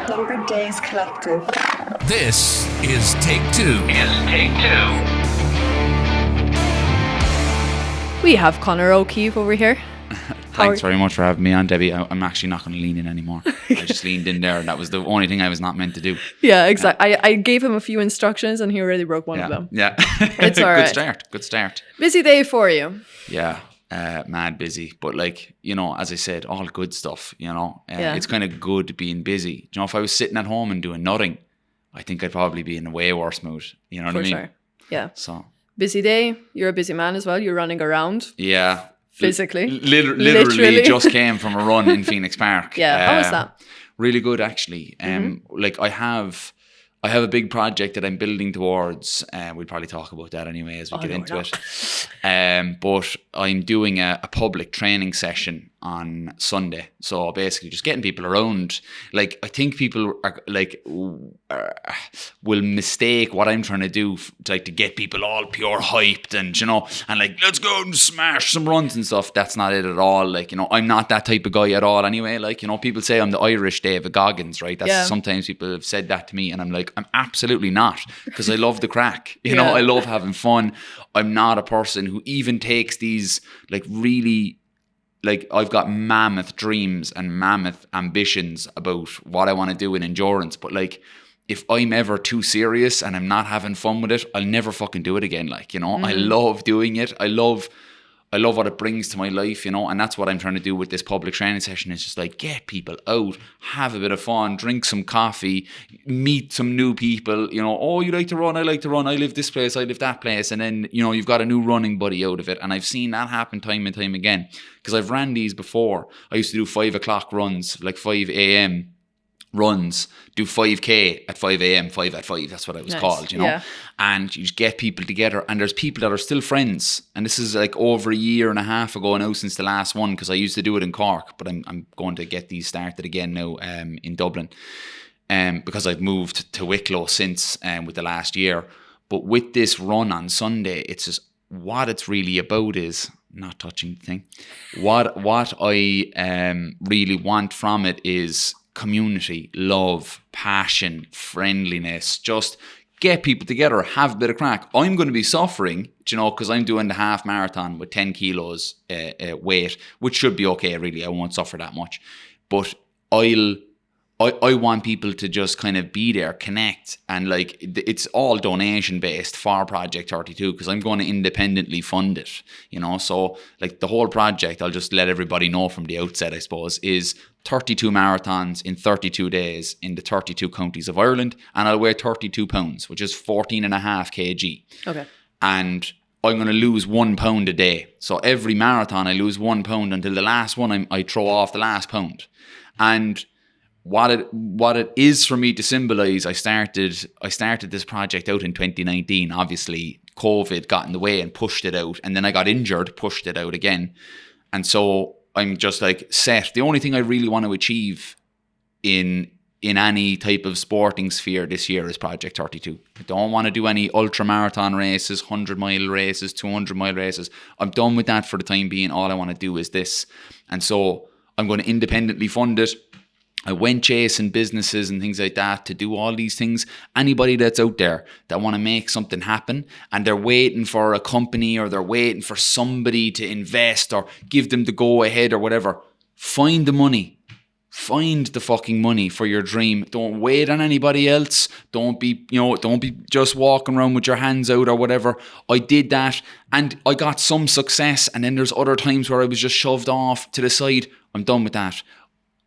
100 Days Collective. This is Take Two. We have Conor O'Keefe over here. Thanks very much for having me on, Debbie. I'm actually not going to lean in anymore. I just leaned in there, and that was the only thing I was not meant to do. Yeah, exactly. I gave him a few instructions, and he already broke one of them. Yeah. It's all right. Good start. Busy day for you. Yeah. Mad busy. But like, as I said, all good stuff, It's kind of good being busy. If I was sitting at home and doing nothing, I think I'd probably be in a way worse mood. You know what I mean? Sure. Yeah. So. Busy day. You're a busy man as well. You're running around. Yeah. Physically. Literally just came from a run in Phoenix Park. Yeah. How was that? Really good, actually. Like I have a big project that I'm building towards. We'll probably talk about that anyway as we get into it. But I'm doing a public training session on Sunday. So basically just getting people around. Like, I think people are like will mistake what I'm trying to do to get people all pure hyped and, and like, let's go and smash some runs and stuff. That's not it at all. Like, I'm not that type of guy at all anyway. Like, people say I'm the Irish David Goggins, right? Sometimes people have said that to me and I'm like, I'm absolutely not, because I love the crack. I love having fun. I'm not a person who even takes these really, I've got mammoth dreams and mammoth ambitions about what I want to do in endurance. But if I'm ever too serious and I'm not having fun with it, I'll never fucking do it again. I love doing it. I love what it brings to my life, and that's what I'm trying to do with this public training session, is just get people out, have a bit of fun, drink some coffee, meet some new people, oh, you like to run, I like to run, I live this place, I live that place, and then, you've got a new running buddy out of it. And I've seen that happen time and time again, because I've ran these before. I used to do 5 o'clock runs, 5 a.m. runs, do 5k at 5 a.m, 5 at 5, that's what I was called, and you just get people together, and there's people that are still friends, and this is over a year and a half ago now since the last one, because I used to do it in Cork, but I'm going to get these started again now in Dublin, because I've moved to Wicklow since with the last year. But with this run on Sunday, it's just what it's really about is not touching the thing. What I really want from it is community, love, passion, friendliness, just get people together, have a bit of crack. I'm going to be suffering, because I'm doing the half marathon with 10 kilos weight, which should be okay, really. I won't suffer that much. But I want people to just kind of be there, connect, and it's all donation based for Project 32, because I'm going to independently fund it, so the whole project, I'll just let everybody know from the outset, I suppose, is 32 marathons in 32 days in the 32 counties of Ireland, and I'll weigh 32 pounds, which is 14.5 kg. Okay. And I'm going to lose 1 pound a day. So every marathon I lose 1 pound until the last one I throw off the last pound. And what it is for me to symbolize, I started this project out in 2019. Obviously, COVID got in the way and pushed it out. And then I got injured, pushed it out again. And so I'm just set. The only thing I really want to achieve in any type of sporting sphere this year is Project 32. I don't want to do any ultra marathon races, 100-mile races, 200-mile races. I'm done with that for the time being. All I want to do is this. And so I'm going to independently fund it. I went chasing businesses and things like that to do all these things. Anybody that's out there that want to make something happen and they're waiting for a company or they're waiting for somebody to invest or give them the go ahead or whatever, find the money. Find the fucking money for your dream. Don't wait on anybody else. Don't be just walking around with your hands out or whatever. I did that and I got some success, and then there's other times where I was just shoved off to the side. I'm done with that.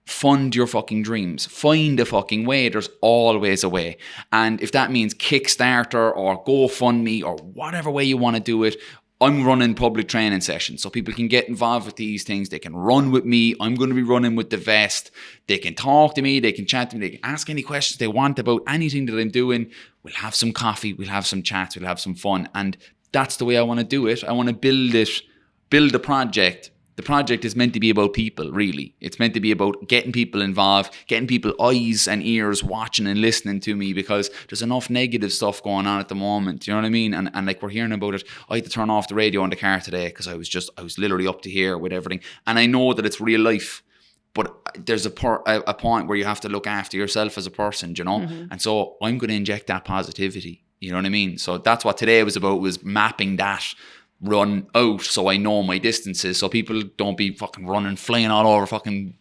Fund your fucking dreams. Find a fucking way. There's always a way. And if that means Kickstarter or GoFundMe or whatever way you want to do it, I'm running public training sessions so people can get involved with these things. They can run with me. I'm going to be running with the vest. They can talk to me. They can chat to me. They can ask any questions they want about anything that I'm doing. We'll have some coffee. We'll have some chats. We'll have some fun. And that's the way I want to do it. I want to build a project. The project is meant to be about people, really. It's meant to be about getting people involved, getting people eyes and ears watching and listening to me, because there's enough negative stuff going on at the moment. You know what I mean? And we're hearing about it. I had to turn off the radio in the car today because I was literally up to here with everything. And I know that it's real life. But there's a point where you have to look after yourself as a person, you know? And so I'm going to inject that positivity. You know what I mean? So that's what today was about, was mapping that run out so I know my distances, so people don't be fucking running, flying all over fucking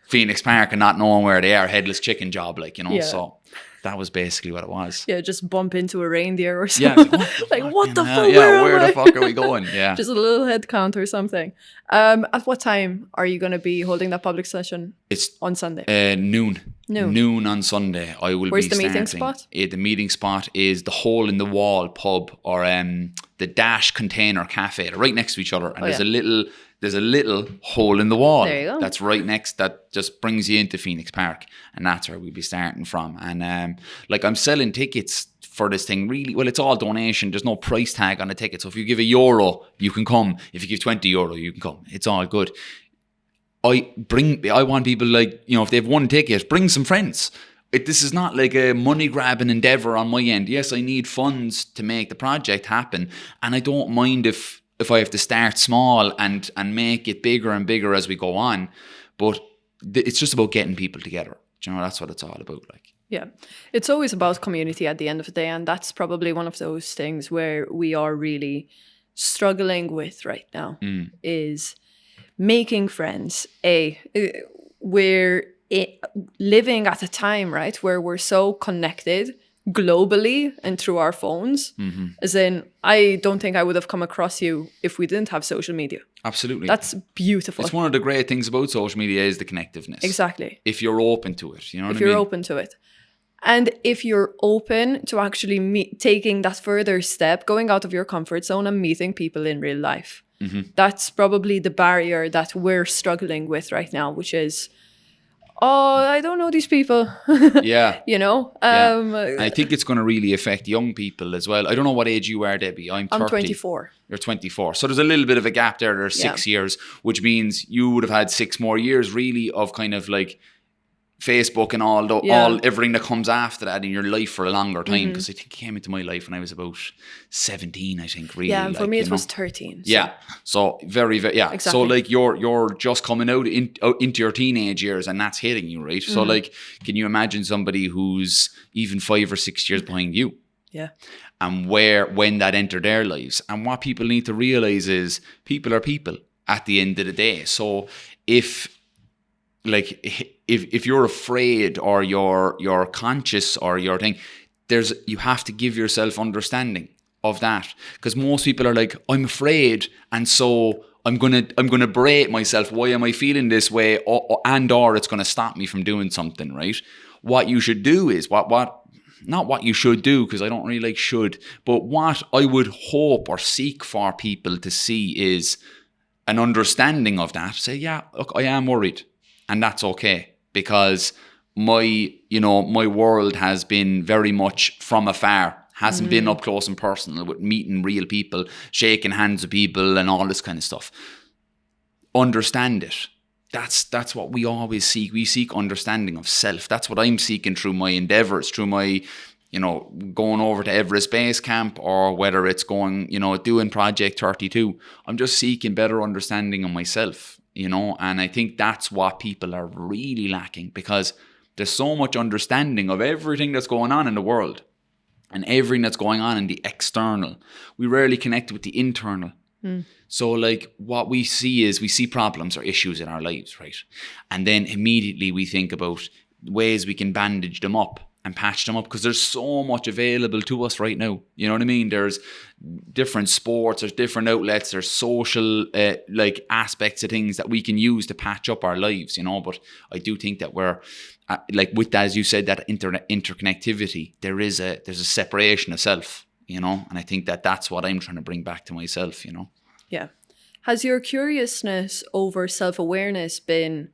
Phoenix Park and not knowing where they are, headless chicken job, like, you know? Yeah. So that was basically what it was. Yeah, just bump into a reindeer or Yeah, something. like, What the hell? fuck? Yeah, where am the I? fuck are we going? Yeah. Just a little head count or something. At what time are you going to be holding that public session? It's on Sunday. Noon on Sunday. I will Where's be the meeting starting. spot? The meeting spot is the Hole in the Wall pub, or the Dash Container Cafe. They're right next to each other, and there's a little hole in the wall. There you go. That's right next. That just brings you into Phoenix Park, and that's where we'll be starting from. And like, I'm selling tickets for this thing. Really, well, it's all donation. There's no price tag on the ticket. So if you give €1, you can come. If you give €20, you can come. It's all good. I want people, like, you know, if they have one ticket, bring some friends. This is not like a money grabbing endeavor on my end. Yes, I need funds to make the project happen, and I don't mind if I have to start small and make it bigger and bigger as we go on. But it's just about getting people together. Do you know, that's what it's all about. Like, Yeah. It's always about community at the end of the day. And that's probably one of those things where we are really struggling with right now is making friends. We're living at a time, right, where we're so connected globally and through our phones. As in, I don't think I would have come across you if we didn't have social media. absolutely. That's beautiful. It's one of the great things about social media is the connectiveness. Exactly. If you're open to it, you know what I If mean? you're open to it. And if you're open to actually taking that further step, going out of your comfort zone and meeting people in real life. That's probably the barrier that we're struggling with right now, which is, I don't know these people. Yeah. You know? And I think it's going to really affect young people as well. I don't know what age you are, Debbie. I'm 30. I'm 24. You're 24. So there's a little bit of a gap there. There's 6 years, which means you would have had 6 more years really of kind of like Facebook and everything that comes after that in your life for a longer time. Because I think it came into my life when I was about 17, I think, really. Yeah, and for like, me it you was know. 13. So. Yeah. So very, very, yeah. Exactly. So like you're just coming out into your teenage years, and that's hitting you, right? So like, can you imagine somebody who's even 5 or 6 years behind you? Yeah. And when that entered their lives. And what people need to realize is people are people at the end of the day. So if you're afraid or you're conscious or your thing, you have to give yourself understanding of that. Because most people are like, I'm afraid, and so I'm gonna berate myself. Why am I feeling this way? Or it's gonna stop me from doing something, right? What you should do is not what you should do, because I don't really like should, but what I would hope or seek for people to see is an understanding of that. Say, yeah, look, I am worried, and that's okay, because my world has been very much from afar, hasn't been up close and personal with meeting real people, shaking hands with people and all this kind of stuff. Understand it. That's what we always seek. We seek understanding of self. That's what I'm seeking through my endeavors, through my, going over to Everest Base Camp, or whether it's going, doing Project 32. I'm just seeking better understanding of myself, and I think that's what people are really lacking, because there's so much understanding of everything that's going on in the world and everything that's going on in the external. We rarely connect with the internal. So like what we see problems or issues in our lives, right? And then immediately we think about ways we can bandage them up and patch them up, because there's so much available to us right now. You know what I mean? There's different sports, there's different outlets, there's social aspects of things that we can use to patch up our lives, But I do think that we're with that, as you said, that interconnectivity, there's a separation of self, and I think that that's what I'm trying to bring back to myself, Yeah. Has your curiousness over self-awareness been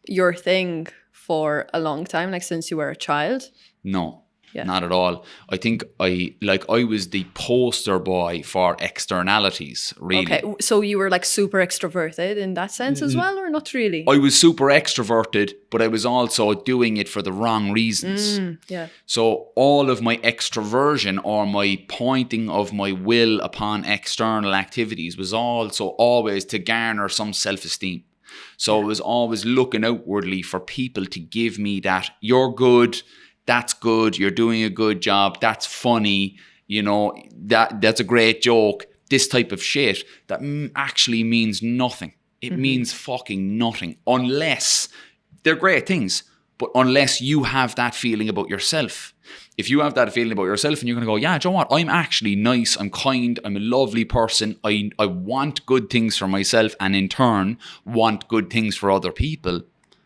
your thing for a long time, like since you were a child? No, Yeah. not at all. I think I was the poster boy for externalities, really. Okay, so you were like super extroverted in that sense as well, or not really? I was super extroverted, but I was also doing it for the wrong reasons. Yeah. So all of my extroversion, or my pointing of my will upon external activities, was also always to garner some self-esteem. So I was always looking outwardly for people to give me that, you're good, that's good, you're doing a good job, that's funny, you know, that's a great joke, this type of shit that actually means nothing. It means fucking nothing, unless they're great things, but unless you have that feeling about yourself. If you have that feeling about yourself and you're going to go, yeah, do you know what? I'm actually nice, I'm kind, I'm a lovely person, I want good things for myself and in turn want good things for other people.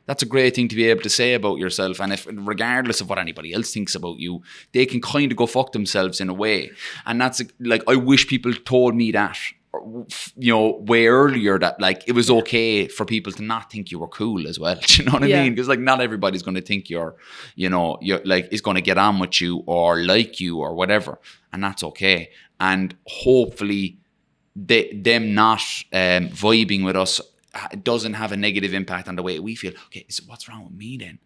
That's a great thing to be able to say about yourself. And if, regardless of what anybody else thinks about you, they can kind of go fuck themselves in a way. And that's like, I wish people told me that, you know, way earlier, that like it was okay for people to not think you were cool as well. Do you know what I mean? Because like not everybody's going to think you're like is going to get on with you or like you or whatever, and that's okay. And hopefully, them not vibing with us doesn't have a negative impact on the way we feel. Okay, so what's wrong with me then?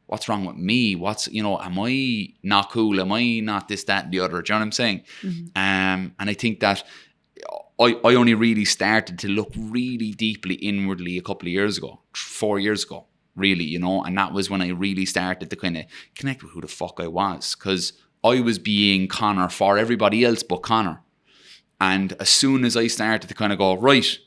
What's wrong with me? What's, you know, am I not cool? Am I not this, that, and the other? Do you know what I'm saying? And I think that I only really started to look really deeply inwardly a couple of years ago, 4 years ago, really, you know, and that was when I really started to kind of connect with who the fuck I was, because I was being Conor for everybody else but Conor. And as soon as I started to kind of go, right,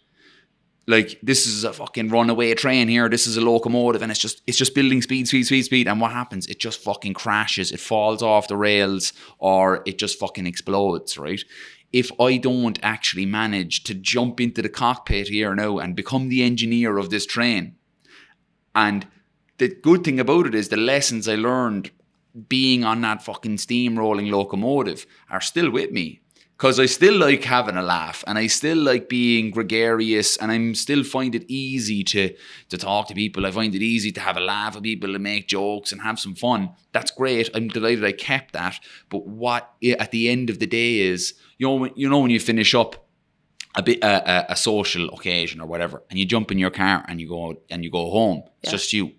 like this is a fucking runaway train here, this is a locomotive, and it's just building speed, and what happens? It just fucking crashes, it falls off the rails, or it just fucking explodes, right? If I don't actually manage to jump into the cockpit here now and become the engineer of this train, and the good thing about it is the lessons I learned being on that fucking steamrolling locomotive are still with me. Because I still like having a laugh, and I still like being gregarious, and I still find it easy to talk to people. I find it easy to have a laugh with people and make jokes and have some fun. That's great. I'm delighted I kept that. But what at the end of the day is, you know when you finish up a social occasion or whatever, and you jump in your car and you go home. It's just you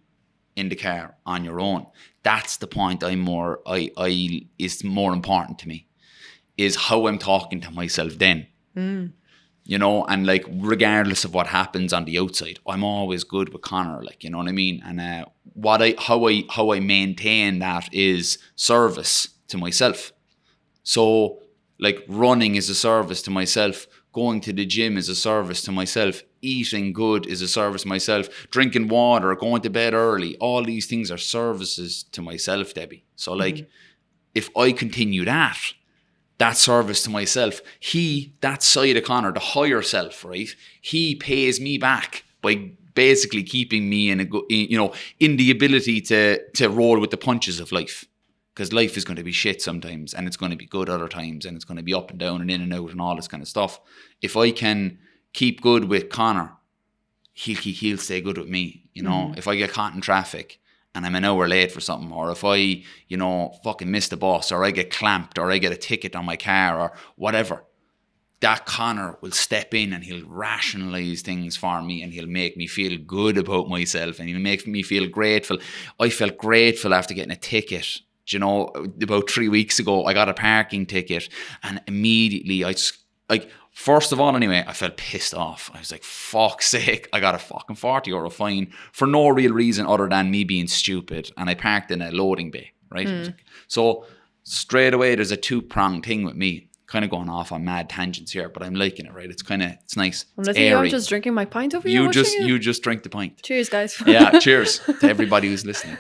in the car on your own. That's the point is more important to me. Is how I'm talking to myself then. You know, and like regardless of what happens on the outside, I'm always good with Conor, like, you know what I mean? And how I maintain that is service to myself. So like running is a service to myself, going to the gym is a service to myself, eating good is a service to myself, drinking water, going to bed early, all these things are services to myself, Debbie. So like if I continue that service to myself, that side of Conor, the higher self, right? He pays me back by basically keeping me in the ability to roll with the punches of life. Because life is going to be shit sometimes, and it's going to be good other times, and it's going to be up and down and in and out and all this kind of stuff. If I can keep good with Conor, he'll stay good with me. You know, if I get caught in traffic and I'm an hour late for something, or if I, fucking miss the bus, or I get clamped, or I get a ticket on my car, or whatever, that Conor will step in and he'll rationalise things for me, and he'll make me feel good about myself, and he'll make me feel grateful. I felt grateful after getting a ticket. Do you know, about 3 weeks ago, I got a parking ticket, and immediately first of all, anyway, I felt pissed off. I was like, fuck's sake, I got a fucking €40 fine for no real reason other than me being stupid. And I parked in a loading bay, right? So straight away, there's a two-pronged thing with me. Kind of going off on mad tangents here, but I'm liking it, right? It's nice. Unless I'm just drinking my pint over here. You just drink the pint. Cheers, guys. Yeah, cheers to everybody who's listening.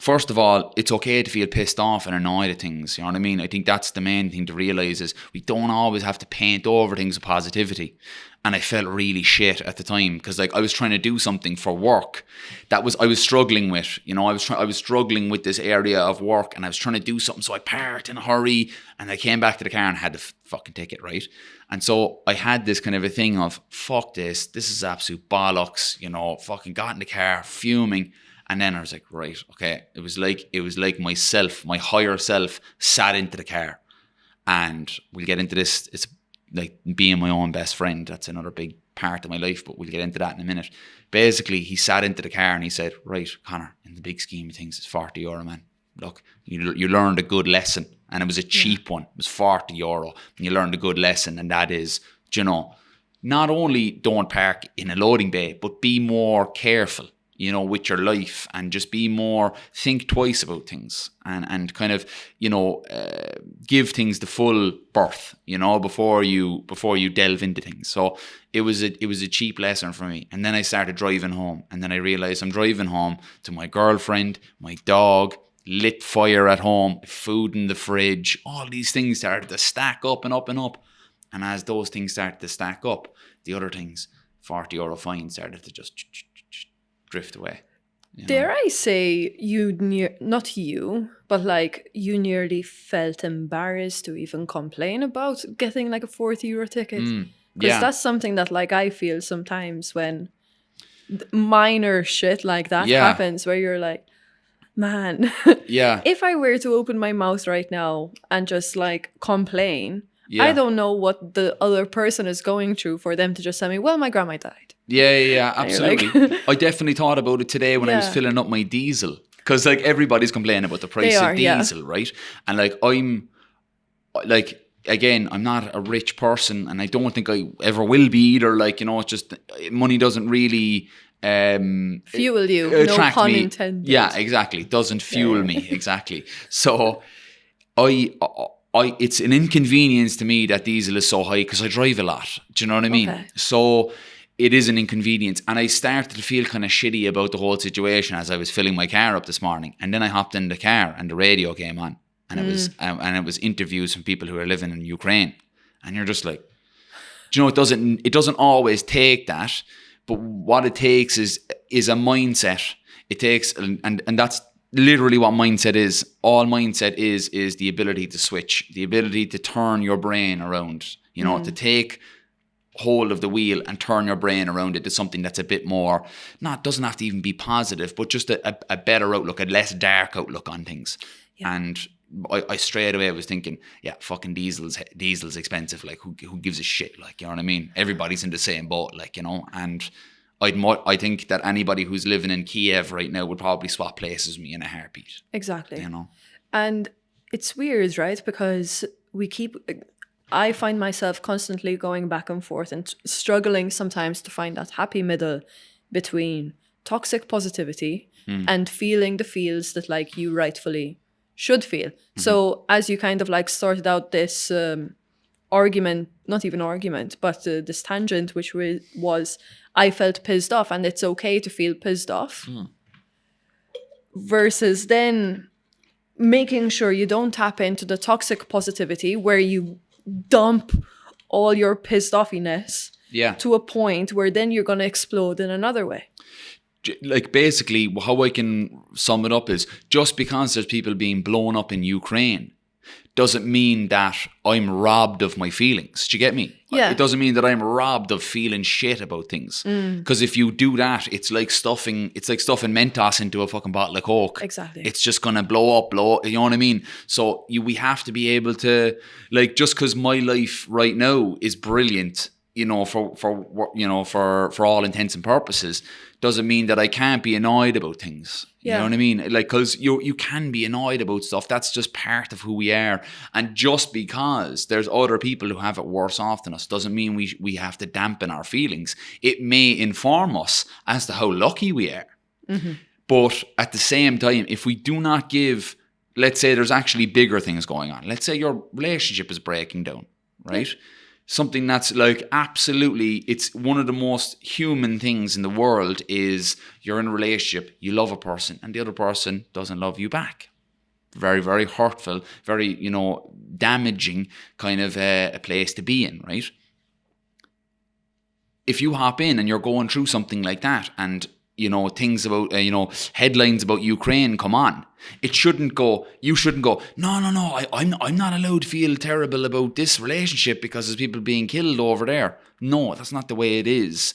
First of all, it's okay to feel pissed off and annoyed at things. You know what I mean? I think that's the main thing to realise is we don't always have to paint over things with positivity. And I felt really shit at the time because I was trying to do something for work I was struggling with. You know, I was struggling with this area of work, and I was trying to do something. So I parked in a hurry, and I came back to the car and had the fucking ticket, right? And so I had this kind of a thing of, fuck this is absolute bollocks. You know, fucking got in the car fuming. And then I was like, right, okay. It was like myself, my higher self, sat into the car. And we'll get into this. It's like being my own best friend. That's another big part of my life, but we'll get into that in a minute. Basically, he sat into the car and he said, right, Conor, in the big scheme of things, it's €40, man. Look, you learned a good lesson. And it was a cheap one. It was €40. And you learned a good lesson. And that is, not only don't park in a loading bay, but be more careful, you know, with your life, and just think twice about things, and kind of, you know, give things the full birth, you know, before you delve into things. So it was a cheap lesson for me. And then I started driving home, and then I realized I'm driving home to my girlfriend, my dog, lit fire at home, food in the fridge. All these things started to stack up and up and up. And as those things started to stack up, the other things, €40 fine, started to just drift away. Dare I say not you, but like you nearly felt embarrassed to even complain about getting like a €40 ticket? Because that's something that like I feel sometimes when minor shit like that happens, where you're like, man, if I were to open my mouth right now and just like complain, I don't know what the other person is going through for them to just tell me, well, my grandma died. Yeah, absolutely. Like I definitely thought about it today when I was filling up my diesel. Because like everybody's complaining about the price of diesel, right? And like I'm like, again, I'm not a rich person, and I don't think I ever will be either. Like, you know, it's just money doesn't really fuel you. No pun intended. Yeah, exactly. It doesn't fuel me. Exactly. So it's an inconvenience to me that diesel is so high because I drive a lot. Do you know what I mean? Okay. So it is an inconvenience. And I started to feel kind of shitty about the whole situation as I was filling my car up this morning. And then I hopped in the car and the radio came on. And it was interviews from people who are living in Ukraine. And you're just like, do you know, it doesn't always take that. But what it takes is a mindset. It takes, and that's literally what mindset is. All mindset is the ability to switch, the ability to turn your brain around, you know, to take hold of the wheel and turn your brain around it to something that's a bit more, doesn't have to even be positive, but just a better outlook, a less dark outlook on things. Yeah. And I straight away was thinking, fucking diesel's expensive. Like who gives a shit? Like, you know what I mean? Everybody's in the same boat, like, you know, and I think that anybody who's living in Kiev right now would probably swap places with me in a heartbeat. Exactly. You know? And it's weird, right? Because I find myself constantly going back and forth and struggling sometimes to find that happy middle between toxic positivity and feeling the feels that like you rightfully should feel. Mm-hmm. So as you kind of like started out this argument, not even argument, but this tangent, which was I felt pissed off and it's okay to feel pissed off, versus then making sure you don't tap into the toxic positivity where you dump all your pissed offiness to a point where then you're going to explode in another way. Like basically how I can sum it up is just because there's people being blown up in Ukraine doesn't mean that I'm robbed of my feelings. Do you get me? Yeah. It doesn't mean that I'm robbed of feeling shit about things. Because if you do that, it's like stuffing Mentos into a fucking bottle of Coke. Exactly. It's just going to blow up, you know what I mean? So we have to be able to, like, just because my life right now is brilliant, you know, for all intents and purposes, doesn't mean that I can't be annoyed about things. You know what I mean? Like, because you can be annoyed about stuff. That's just part of who we are. And just because there's other people who have it worse off than us doesn't mean we have to dampen our feelings. It may inform us as to how lucky we are. Mm-hmm. But at the same time, if we do not give, let's say there's actually bigger things going on. Let's say your relationship is breaking down, right? Yeah. Something that's like absolutely, it's one of the most human things in the world is you're in a relationship, you love a person, and the other person doesn't love you back. Very, very hurtful, very, you know, damaging kind of a place to be in, right? If you hop in and you're going through something like that and, you know, things about, headlines about Ukraine come on, you shouldn't go, no, I'm not allowed to feel terrible about this relationship because there's people being killed over there. No, that's not the way it is.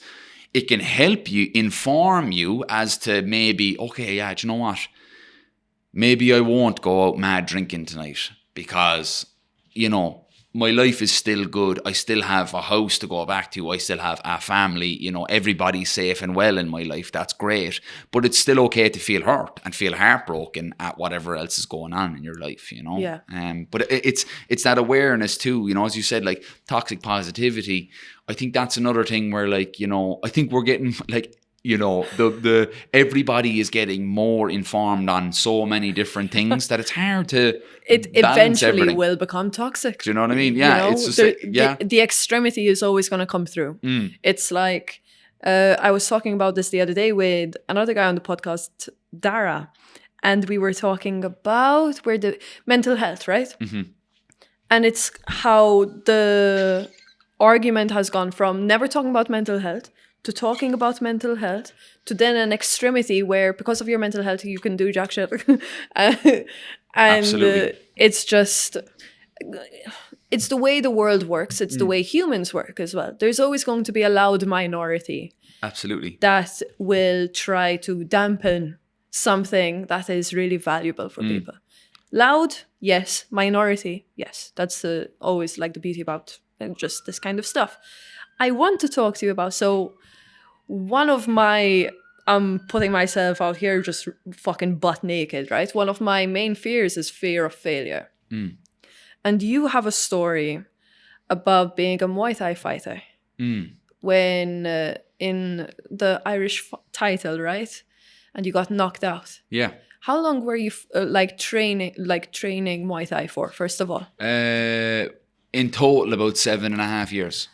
It can help you, inform you as to maybe, okay, do you know what? Maybe I won't go out mad drinking tonight because, you know, my life is still good. I still have a house to go back to. I still have a family. You know, everybody's safe and well in my life. That's great. But it's still okay to feel hurt and feel heartbroken at whatever else is going on in your life, you know? Yeah. But it's that awareness too, you know, as you said, like toxic positivity. I think that's another thing where, like, you know, I think we're getting, like, you know, the everybody is getting more informed on so many different things that it's hard to It balance eventually everything. will become toxic. Do you know what I mean? Yeah, You know, it's just the extremity is always going to come through. It's like I was talking about this the other day with another guy on the podcast, Dara, and we were talking about where the mental health, right? And it's how the argument has gone from never talking about mental health to talking about mental health to then an extremity where because of your mental health you can do jack shit. And Absolutely. it's just, it's the way the world works. It's the way humans work as well. There's always going to be a loud minority absolutely. that will try to dampen something that is really valuable for people. Loud, yes. Minority, yes. That's always like the beauty about just this kind of stuff. I want to talk to you about, so one of my, I'm putting myself out here just fucking butt naked, right? One of my main fears is fear of failure. And you have a story about being a Muay Thai fighter when in the Irish title, right? And you got knocked out. Yeah. How long were you training Muay Thai for, first of all? In total, about 7.5 years.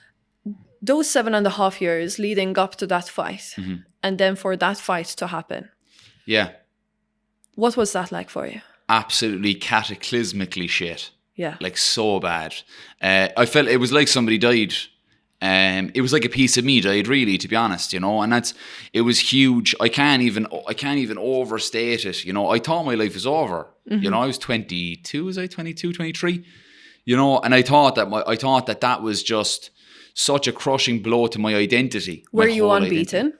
Those 7.5 years leading up to that fight, and then for that fight to happen. Yeah. What was that like for you? Absolutely cataclysmically shit. Yeah. Like, so bad. I felt it was like somebody died. It was like a piece of me died, really, to be honest, you know, and it was huge. I can't even overstate it. You know, I thought my life was over. You know, I was 22, was I 22, 23? You know, and I thought that was just such a crushing blow to my identity. Were you unbeaten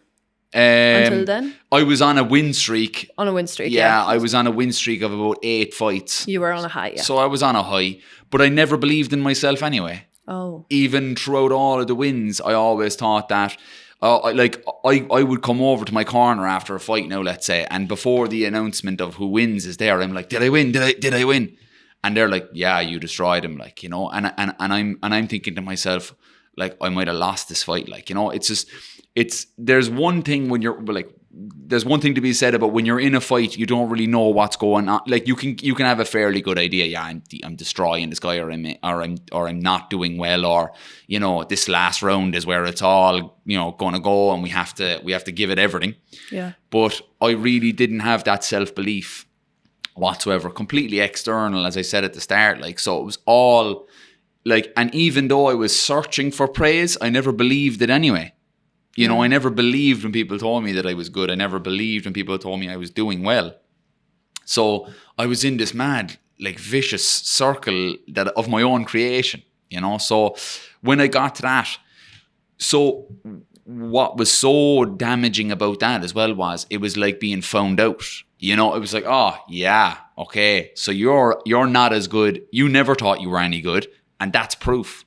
until then? I was on a win streak. On a win streak, yeah. I was on a win streak of about 8 fights. You were on a high, yeah. So I was on a high, but I never believed in myself anyway. Oh. Even throughout all of the wins, I always thought that, I would come over to my corner after a fight now, let's say, and before the announcement of who wins is there, I'm like, did I win? Did I win? And they're like, yeah, you destroyed him, like, you know, and I'm thinking to myself, like, I might have lost this fight, like, you know, there's one thing when you're like, there's one thing to be said about when you're in a fight, you don't really know what's going on. Like, you can have a fairly good idea. Yeah, I'm destroying this guy, or I'm not doing well, or, you know, this last round is where it's all, you know, going to go, and we have to give it everything. Yeah. But I really didn't have that self-belief whatsoever. Completely external, as I said at the start. Like, so it was all like, and even though I was searching for praise, I never believed it anyway. You know, I never believed when people told me that I was good. I never believed when people told me I was doing well. So I was in this mad, like, vicious circle of my own creation, you know. So when I got to that, so what was so damaging about that as well was it was like being found out. You know, it was like, oh, yeah, okay, so you're not as good. You never thought you were any good, and that's proof.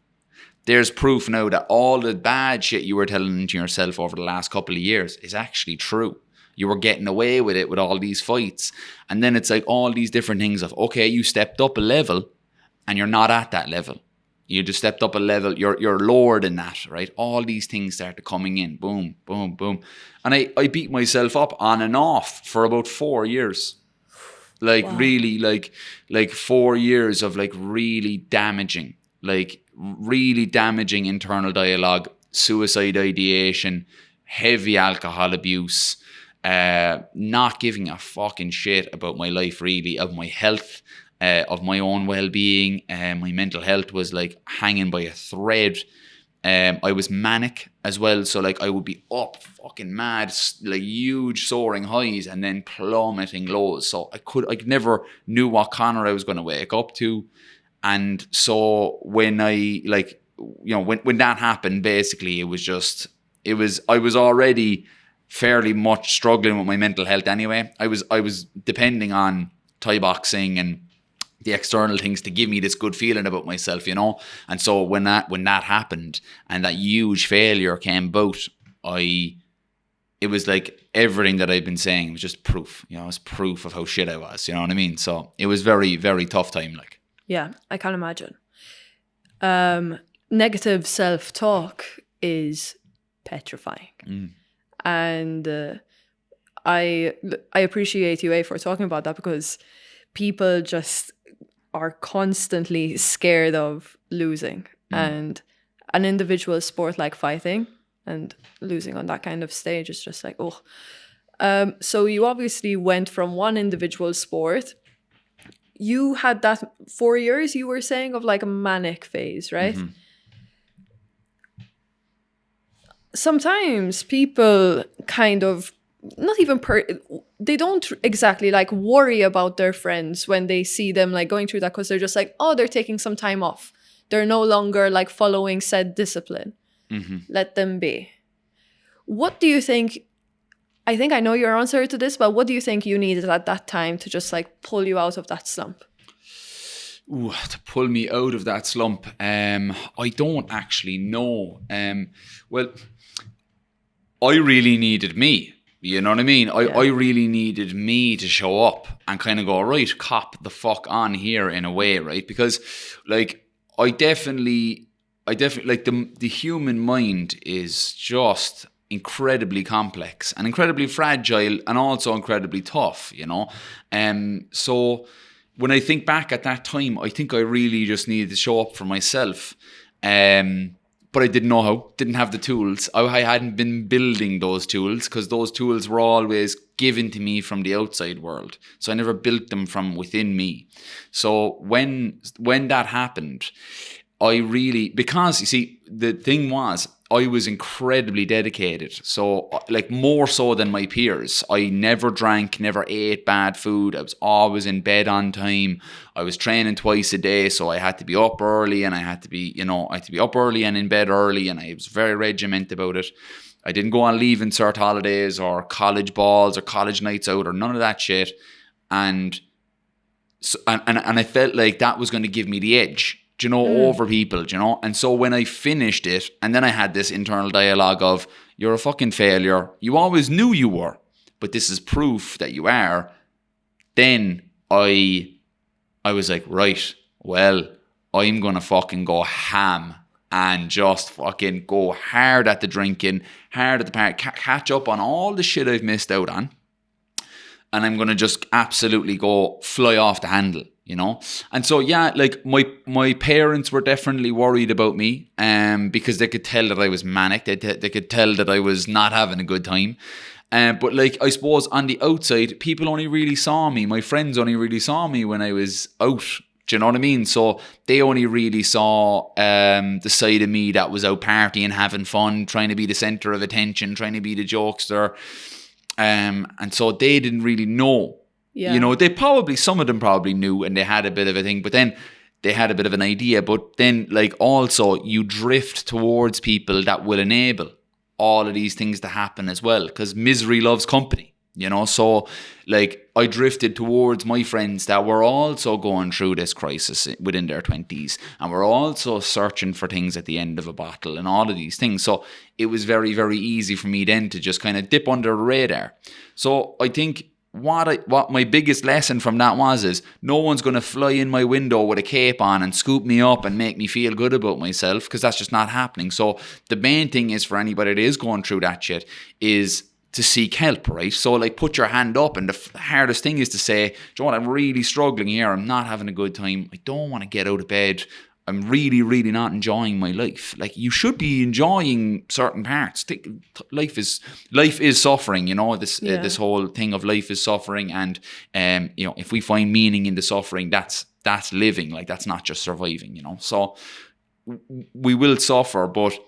There's proof now that all the bad shit you were telling to yourself over the last couple of years is actually true. You were getting away with it with all these fights. And then it's like all these different things of, okay, you stepped up a level and you're not at that level. You just stepped up a level. You're lower than that, right? All these things started coming in. Boom, boom, boom. And I beat myself up on and off for about 4 years. Like, wow. Really, like 4 years of like really damaging internal dialogue, suicide ideation, heavy alcohol abuse, not giving a fucking shit about my life, really, of my health, of my own well-being. My mental health was like hanging by a thread. I was manic as well, so like I would be up fucking mad, like huge soaring highs and then plummeting lows. So I never knew what Conor I was going to wake up to. And so when I, like, you know, when that happened, basically I was already fairly much struggling with my mental health anyway. I was depending on Thai boxing and the external things to give me this good feeling about myself, you know. And so when that happened and that huge failure came about, it was like everything that I've been saying was just proof, you know. It was proof of how shit I was, you know what I mean? So it was very, very tough time, like. Yeah, I can imagine. Negative self-talk is petrifying. And I appreciate you, for talking about that, because people just are constantly scared of losing. And an individual sport like fighting and losing on that kind of stage is just like, oh. So you obviously went from one individual sport. You had that 4 years, you were saying, of like a manic phase, right? Sometimes people kind of, not even they don't exactly like worry about their friends when they see them like going through that, because they're just like, oh, they're taking some time off. They're no longer like following said discipline. Let them be. What do you think? I think I know your answer to this, but what do you think you needed at that time to just like pull you out of that slump? Ooh, to pull me out of that slump, I don't actually know. Well, I really needed me. You know what I mean? I really needed me to show up and kind of go, right, cop the fuck on here in a way, right? Because like I definitely like the human mind is just incredibly complex and incredibly fragile and also incredibly tough, you know? So when I think back at that time, I think I really just needed to show up for myself. But I didn't know how, didn't have the tools. I hadn't been building those tools because those tools were always given to me from the outside world. So I never built them from within me. So when that happened, I really, because you see, the thing was, I was incredibly dedicated. So like more so than my peers. I never drank, never ate bad food. I was always in bed on time. I was training twice a day. So I had to be up early and I had to be up early and in bed early. And I was very regimented about it. I didn't go on leave insert holidays or college balls or college nights out or none of that shit. And so, and I felt like that was going to give me the edge, over people, And so when I finished it, and then I had this internal dialogue of, you're a fucking failure. You always knew you were, but this is proof that you are. Then I was like, right, well, I'm going to fucking go ham and just fucking go hard at the drinking, hard at the party, catch up on all the shit I've missed out on. And I'm going to just absolutely go fly off the handle. And so, yeah, like my parents were definitely worried about me because they could tell that I was manic. They could tell that I was not having a good time. But like, I suppose on the outside, people only really saw me. My friends only really saw me when I was out. Do you know what I mean? So they only really saw the side of me that was out partying, having fun, trying to be the center of attention, trying to be the jokester. And so they didn't really know. Yeah. Some of them probably knew and they had a bit of a thing, but then they had a bit of an idea. But then like also you drift towards people that will enable all of these things to happen as well, because misery loves company, So like I drifted towards my friends that were also going through this crisis within their 20s and were also searching for things at the end of a bottle and all of these things. So it was very, very easy for me then to just kind of dip under the radar. So I think what my biggest lesson from that is no one's going to fly in my window with a cape on and scoop me up and make me feel good about myself, because that's just not happening. So the main thing is for anybody that is going through that shit is to seek help, right? So like put your hand up, and the hardest thing is to say, do you know what, I'm really struggling here. I'm not having a good time. I don't want to get out of bed. I'm really, really not enjoying my life. Like, you should be enjoying certain parts. Life is suffering, this whole thing of life is suffering. And, if we find meaning in the suffering, that's living. Like, that's not just surviving, So we will suffer, but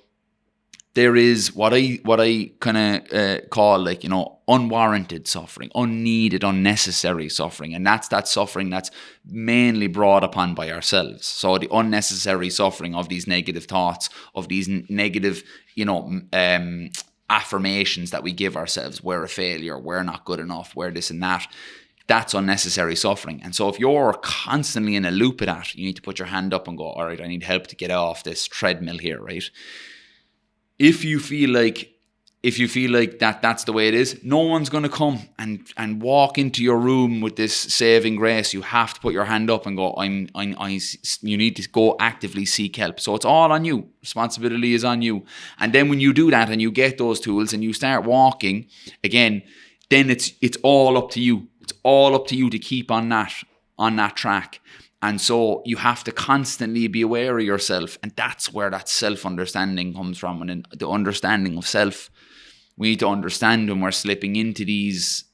there is what I kind of call like, unwarranted suffering, unneeded, unnecessary suffering. And that's that suffering that's mainly brought upon by ourselves. So the unnecessary suffering of these negative thoughts, of these negative, affirmations that we give ourselves. We're a failure, we're not good enough, we're this and that. That's unnecessary suffering. And so if you're constantly in a loop of that, you need to put your hand up and go, all right, I need help to get off this treadmill here, right? If you feel like if you feel like that's the way it is, no one's going to come and walk into your room with this saving grace. You have to put your hand up and go, you need to go actively seek help. So it's all on you. Responsibility is on you. And then when you do that and you get those tools and you start walking again, then it's all up to you. It's all up to you to keep on that track. And so you have to constantly be aware of yourself. And that's where that self-understanding comes from. And the understanding of self, we need to understand when we're slipping into these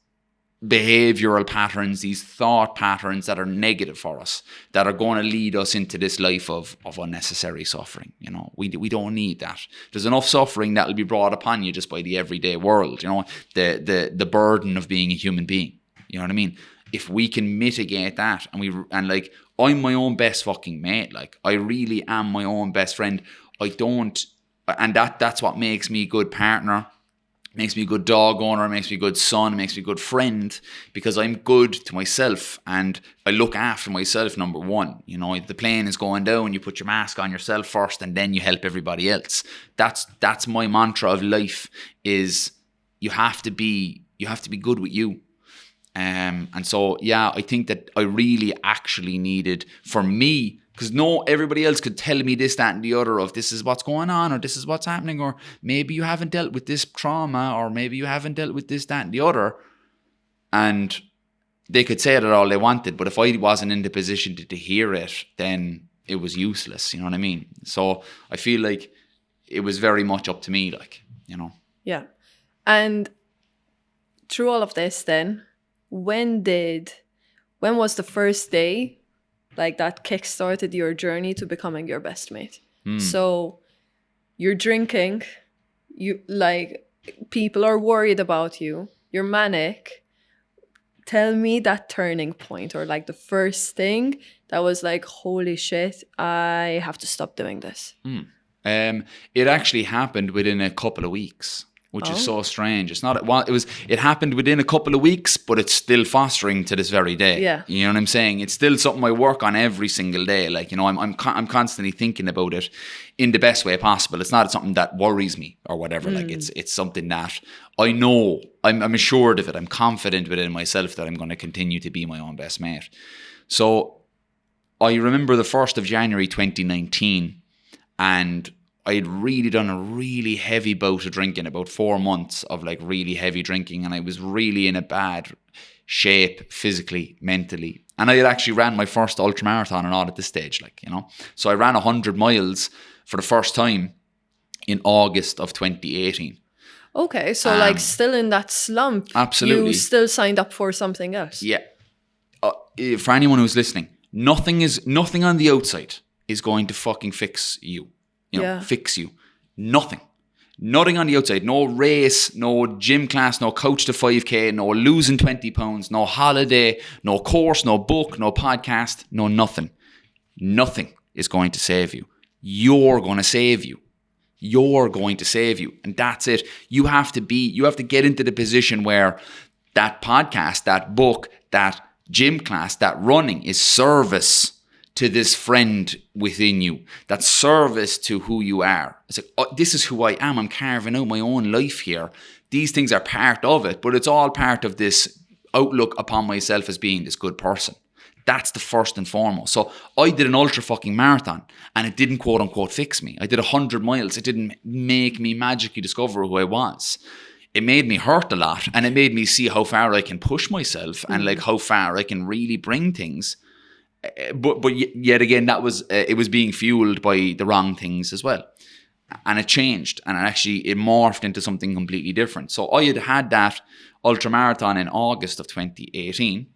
behavioral patterns, these thought patterns that are negative for us, that are going to lead us into this life of unnecessary suffering. You know, we don't need that. There's enough suffering that will be brought upon you just by the everyday world. You know, the burden of being a human being. You know what I mean? If we can mitigate that, and like, I'm my own best fucking mate. Like, I really am my own best friend. And that's what makes me a good partner, makes me a good dog owner, makes me a good son, makes me a good friend, because I'm good to myself and I look after myself, number one. You know, the plane is going down, you put your mask on yourself first and then you help everybody else. That's my mantra of life, is you have to be good with you. And so, yeah, I think that I really actually needed, for me, because everybody else could tell me this, that, and the other of this is what's going on, or this is what's happening, or maybe you haven't dealt with this trauma, or maybe you haven't dealt with this, that, and the other. And they could say it all they wanted, but if I wasn't in the position to hear it, then it was useless. You know what I mean? So I feel like it was very much up to me, like, you know. Yeah. And through all of this then, when was the first day like that kick-started your journey to becoming your best mate? So you're drinking, you like, people are worried about you, you're manic. Tell me that turning point, or like the first thing that was like, holy shit, I have to stop doing this. It actually happened within a couple of weeks, which is so strange. It happened within a couple of weeks, but it's still fostering to this very day. Yeah. You know what I'm saying? It's still something I work on every single day. Like, you know, I'm constantly thinking about it in the best way possible. It's not something that worries me or whatever. Like, it's something that I know, I'm assured of it. I'm confident within myself that I'm going to continue to be my own best mate. So I remember the 1st of January 2019, and I had really done a really heavy bout of drinking, about 4 months of like really heavy drinking. And I was really in a bad shape, physically, mentally. And I had actually ran my first ultramarathon and all at this stage, like, you know. So I ran 100 miles for the first time in August of 2018. Okay, so like still in that slump. Absolutely. You still signed up for something else. Yeah. For anyone who's listening, nothing on the outside is going to fucking fix you. You know, fix you. Nothing on the outside. No race, no gym class, no coach to 5K, no losing 20 pounds, no holiday, no course, no book, no podcast, no nothing. Nothing is going to save you. You're going to save you. You're going to save you. And that's it. You have to get into the position where that podcast, that book, that gym class, that running is service to this friend within you. That's service to who you are. It's like, oh, this is who I am. I'm carving out my own life here. These things are part of it, but it's all part of this outlook upon myself as being this good person. That's the first and foremost. So I did an ultra fucking marathon, and it didn't quote unquote fix me. I did 100 miles. It didn't make me magically discover who I was. It made me hurt a lot, and it made me see how far I can push myself and like how far I can really bring things. But yet again, that was it was being fueled by the wrong things as well, and it changed, and it morphed into something completely different. So I had that ultramarathon in August of 2018,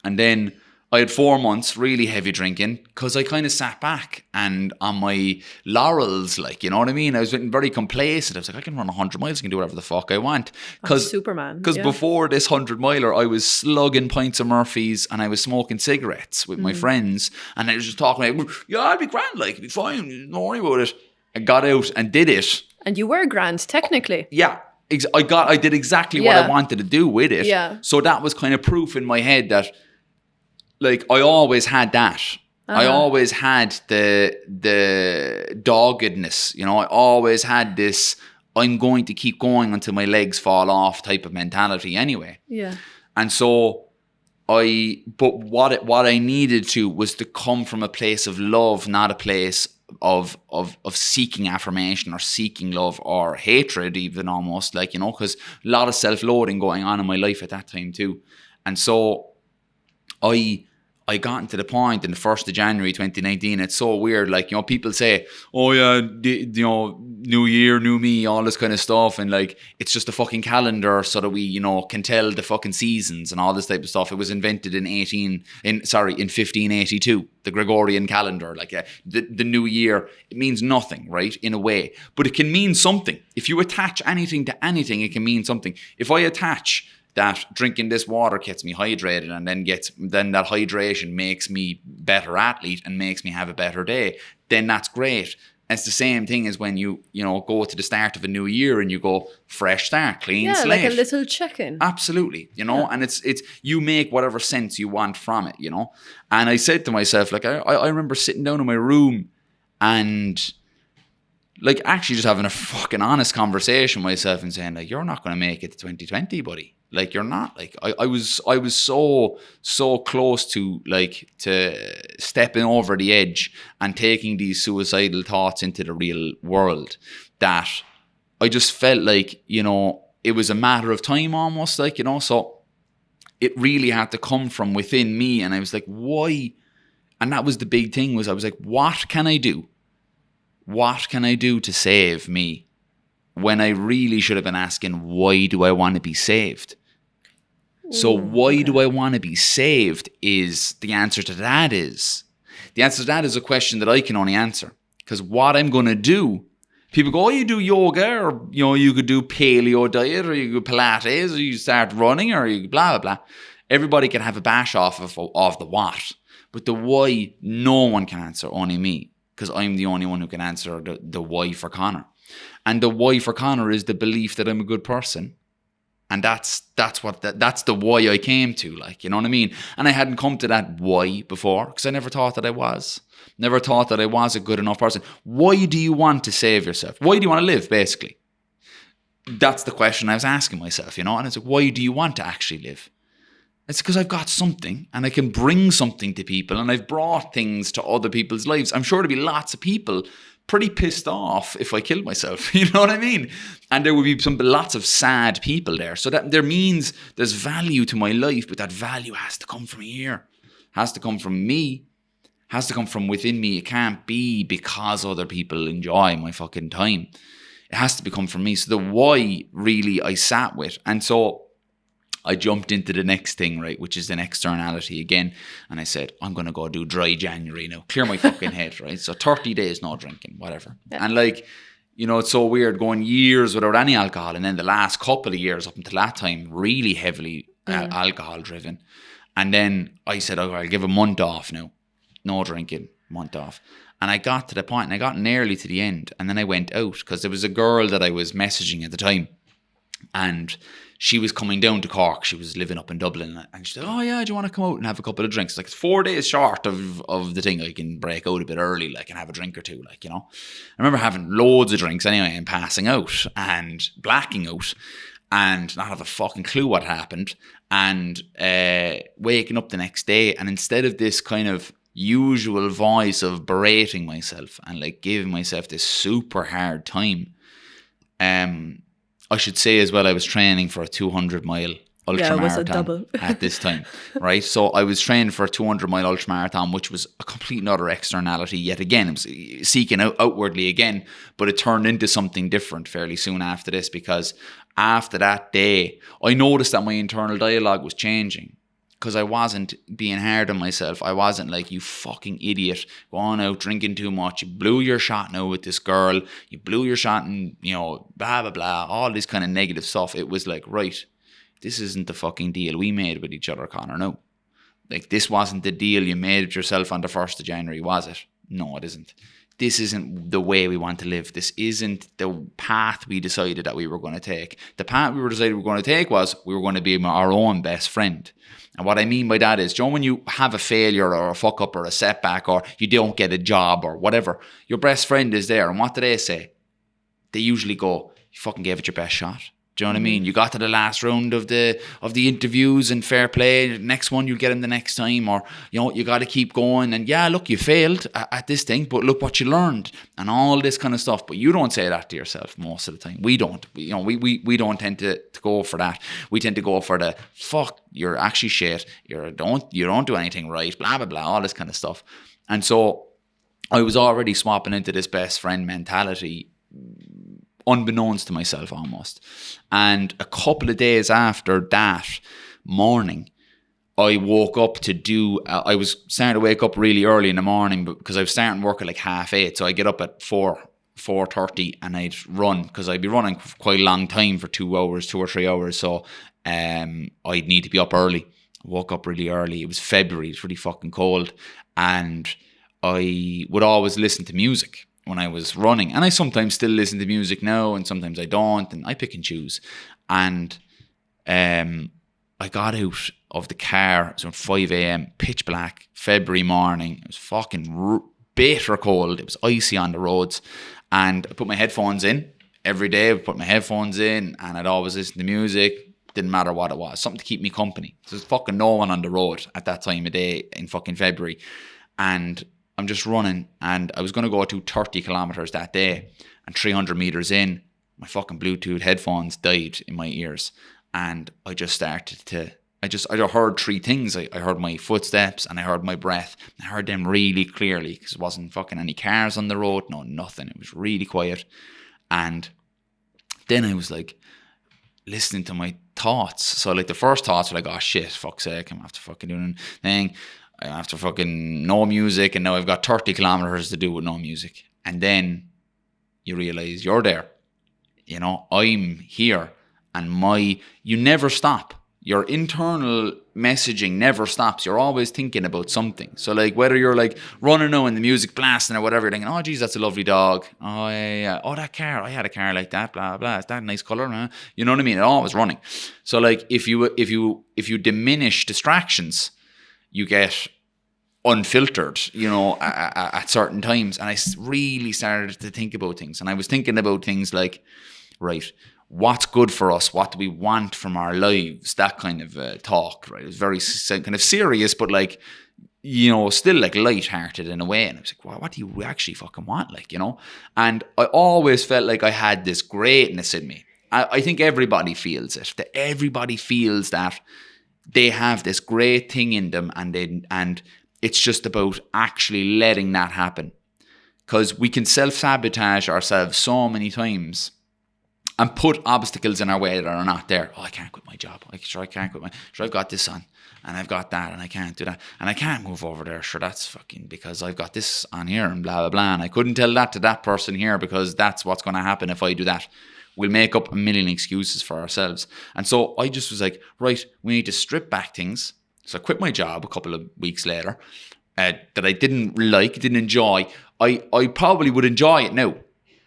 and then I had 4 months really heavy drinking, because I kind of sat back and on my laurels, like, you know what I mean? I was getting very complacent. I was like, I can run 100 miles, I can do whatever the fuck I want. Superman. Because before this 100 miler, I was slugging pints of Murphy's and I was smoking cigarettes with my friends. And I was just talking like, yeah, I'll be grand, like, it'll be fine, don't worry about it. I got out and did it. And you were grand, technically. Yeah. I did exactly what I wanted to do with it. Yeah. So that was kind of proof in my head that, like, I always had that. I always had the doggedness, you know. I always had this, I'm going to keep going until my legs fall off type of mentality anyway. Yeah. And so what I needed to was to come from a place of love, not a place of seeking affirmation or seeking love or hatred, even almost, like, you know, because a lot of self-loathing going on in my life at that time too. And so I got into the point in the 1st of January 2019. It's so weird. Like, you know, people say, oh yeah, you know, new year, new me, all this kind of stuff. And like, it's just a fucking calendar so that we, you know, can tell the fucking seasons and all this type of stuff. It was invented in 1582, the Gregorian calendar. Like the new year, it means nothing, right? In a way, but it can mean something. If you attach anything to anything, it can mean something. If I attach that drinking this water gets me hydrated and then that hydration makes me better athlete and makes me have a better day, then that's great. And it's the same thing as when you know, go to the start of a new year and you go fresh start, clean slate. Like a little check-in. Absolutely, you know, and it's you make whatever sense you want from it, you know. And I said to myself, like, I remember sitting down in my room and like actually just having a fucking honest conversation with myself and saying, like, you're not going to make it to 2020, buddy. Like, you're not. Like, I was so close to stepping over the edge and taking these suicidal thoughts into the real world that I just felt like, you know, it was a matter of time almost, like, you know. So it really had to come from within me, and I was like, why? And that was the big thing, was I was like, what can I do? What can I do to save me? When I really should have been asking, why do I want to be saved? So why do I want to be saved is the answer to that is a question that I can only answer. Because what I'm going to do, people go, oh, you do yoga, or, you know, you could do paleo diet, or you do Pilates, or you start running, or you blah, blah, blah. Everybody can have a bash off of the what. But the why, no one can answer, only me. Because I'm the only one who can answer the why for Conor. And the why for Conor is the belief that I'm a good person. And that's the why I came to, like, you know what I mean? And I hadn't come to that why before, because I never thought that I was. Never thought that I was a good enough person. Why do you want to save yourself? Why do you want to live, basically? That's the question I was asking myself, you know? And it's like, why do you want to actually live? It's because I've got something and I can bring something to people, and I've brought things to other people's lives. I'm sure there'll be lots of people pretty pissed off if I killed myself, you know what I mean? And there would be lots of sad people there. So that there means there's value to my life, but that value has to come from here. Has to come from me. Has to come from within me. It can't be because other people enjoy my fucking time. It has to come from me. So the why really I sat with. And so I jumped into the next thing, right, which is an externality again. And I said, I'm going to go do dry January now. Clear my fucking head, right? So 30 days, no drinking, whatever. Yeah. And like, you know, it's so weird going years without any alcohol. And then the last couple of years up until that time, really heavily alcohol driven. And then I said, oh, I'll give a month off now. No drinking, month off. And I got to the point, and I got nearly to the end. And then I went out because there was a girl that I was messaging at the time. And she was coming down to Cork. She was living up in Dublin. And she said, oh yeah, do you want to come out and have a couple of drinks? Like, it's 4 days short of the thing. I can break out a bit early, like, and have a drink or two, like, you know. I remember having loads of drinks anyway and passing out and blacking out and not have a fucking clue what happened, and waking up the next day. And instead of this kind of usual voice of berating myself and like giving myself this super hard time, I should say as well, I was training for a 200-mile ultramarathon at this time, right? So I was training for a 200-mile ultramarathon, which was a complete another externality yet again. It was seeking outwardly again, but it turned into something different fairly soon after this, because after that day, I noticed that my internal dialogue was changing. Because I wasn't being hard on myself. I wasn't like, you fucking idiot, going out drinking too much. You blew your shot now with this girl. You blew your shot and, you know, blah, blah, blah. All this kind of negative stuff. It was like, right, this isn't the fucking deal we made with each other, Conor. No. Like, this wasn't the deal you made with yourself on the 1st of January, was it? No, it isn't. This isn't the way we want to live. This isn't the path we decided that we were going to take. The path we decided we were going to take was we were going to be our own best friend. And what I mean by that is, Joe, when you have a failure or a fuck up or a setback, or you don't get a job or whatever, your best friend is there. And what do they say? They usually go, you fucking gave it your best shot. Do you know what I mean? You got to the last round of the interviews and fair play. Next one, you'll get him the next time. Or, you know, you got to keep going. And yeah, look, you failed at this thing, but look what you learned and all this kind of stuff. But you don't say that to yourself most of the time. We don't. We don't tend to go for that. We tend to go for the, fuck, you're actually shit. You don't do anything right, blah, blah, blah, all this kind of stuff. And so I was already swapping into this best friend mentality, unbeknownst to myself almost. And a couple of days after that morning, I woke up to do, I was starting to wake up really early in the morning because I was starting work at like 8:30. So I get up at 4:30 and I'd run, because I'd be running for quite a long time for 2 or 3 hours. So I'd need to be up early. I woke up really early. It was February. It's really fucking cold. And I would always listen to music when I was running, and I sometimes still listen to music now, and sometimes I don't, and I pick and choose. And I got out of the car. It was around 5 a.m, pitch black, February morning. It was fucking bitter cold. It was icy on the roads, and I put my headphones in every day. I would put my headphones in, and I'd always listen to music. Didn't matter what it was, something to keep me company. So there's fucking no one on the road at that time of day in fucking February, and I'm just running, and I was going to go to 30 kilometers that day, and 300 meters in, my fucking Bluetooth headphones died in my ears, and I just started to, I heard three things. I heard my footsteps, and I heard my breath. I heard them really clearly, because there wasn't fucking any cars on the road, no nothing. It was really quiet. And then I was like listening to my thoughts. So like the first thoughts were like, oh shit, fuck's sake, I'm after fucking doing a thing. I'm after fucking no music, and now I've got 30 kilometers to do with no music. And then you realize you're there. You know, I'm here, and you never stop. Your internal messaging never stops. You're always thinking about something. So like whether you're like running now and the music blasting or whatever, you're thinking, oh geez, that's a lovely dog. Oh yeah, oh that car, I had a car like that, blah blah. Is that a nice colour, man? You know what I mean? It's always running. So like if you diminish distractions, you get unfiltered, you know, at certain times. And I really started to think about things. And I was thinking about things like, right, what's good for us? What do we want from our lives? That kind of talk, right? It was very kind of serious, but like, you know, still like lighthearted in a way. And I was like, well, what do you actually fucking want? Like, you know? And I always felt like I had this greatness in me. I think everybody feels it. That everybody feels that they have this great thing in them, and it's just about actually letting that happen. Because we can self-sabotage ourselves so many times and put obstacles in our way that are not there. Oh, I can't quit my job. I can't quit I've got this on, and I've got that, and I can't do that, and I can't move over there. Sure, that's fucking because I've got this on here, and blah, blah, blah. And I couldn't tell that to that person here because that's what's going to happen if I do that. We'll make up a million excuses for ourselves. And so I just was like, right, we need to strip back things. So I quit my job a couple of weeks later that I didn't enjoy. I probably would enjoy it now,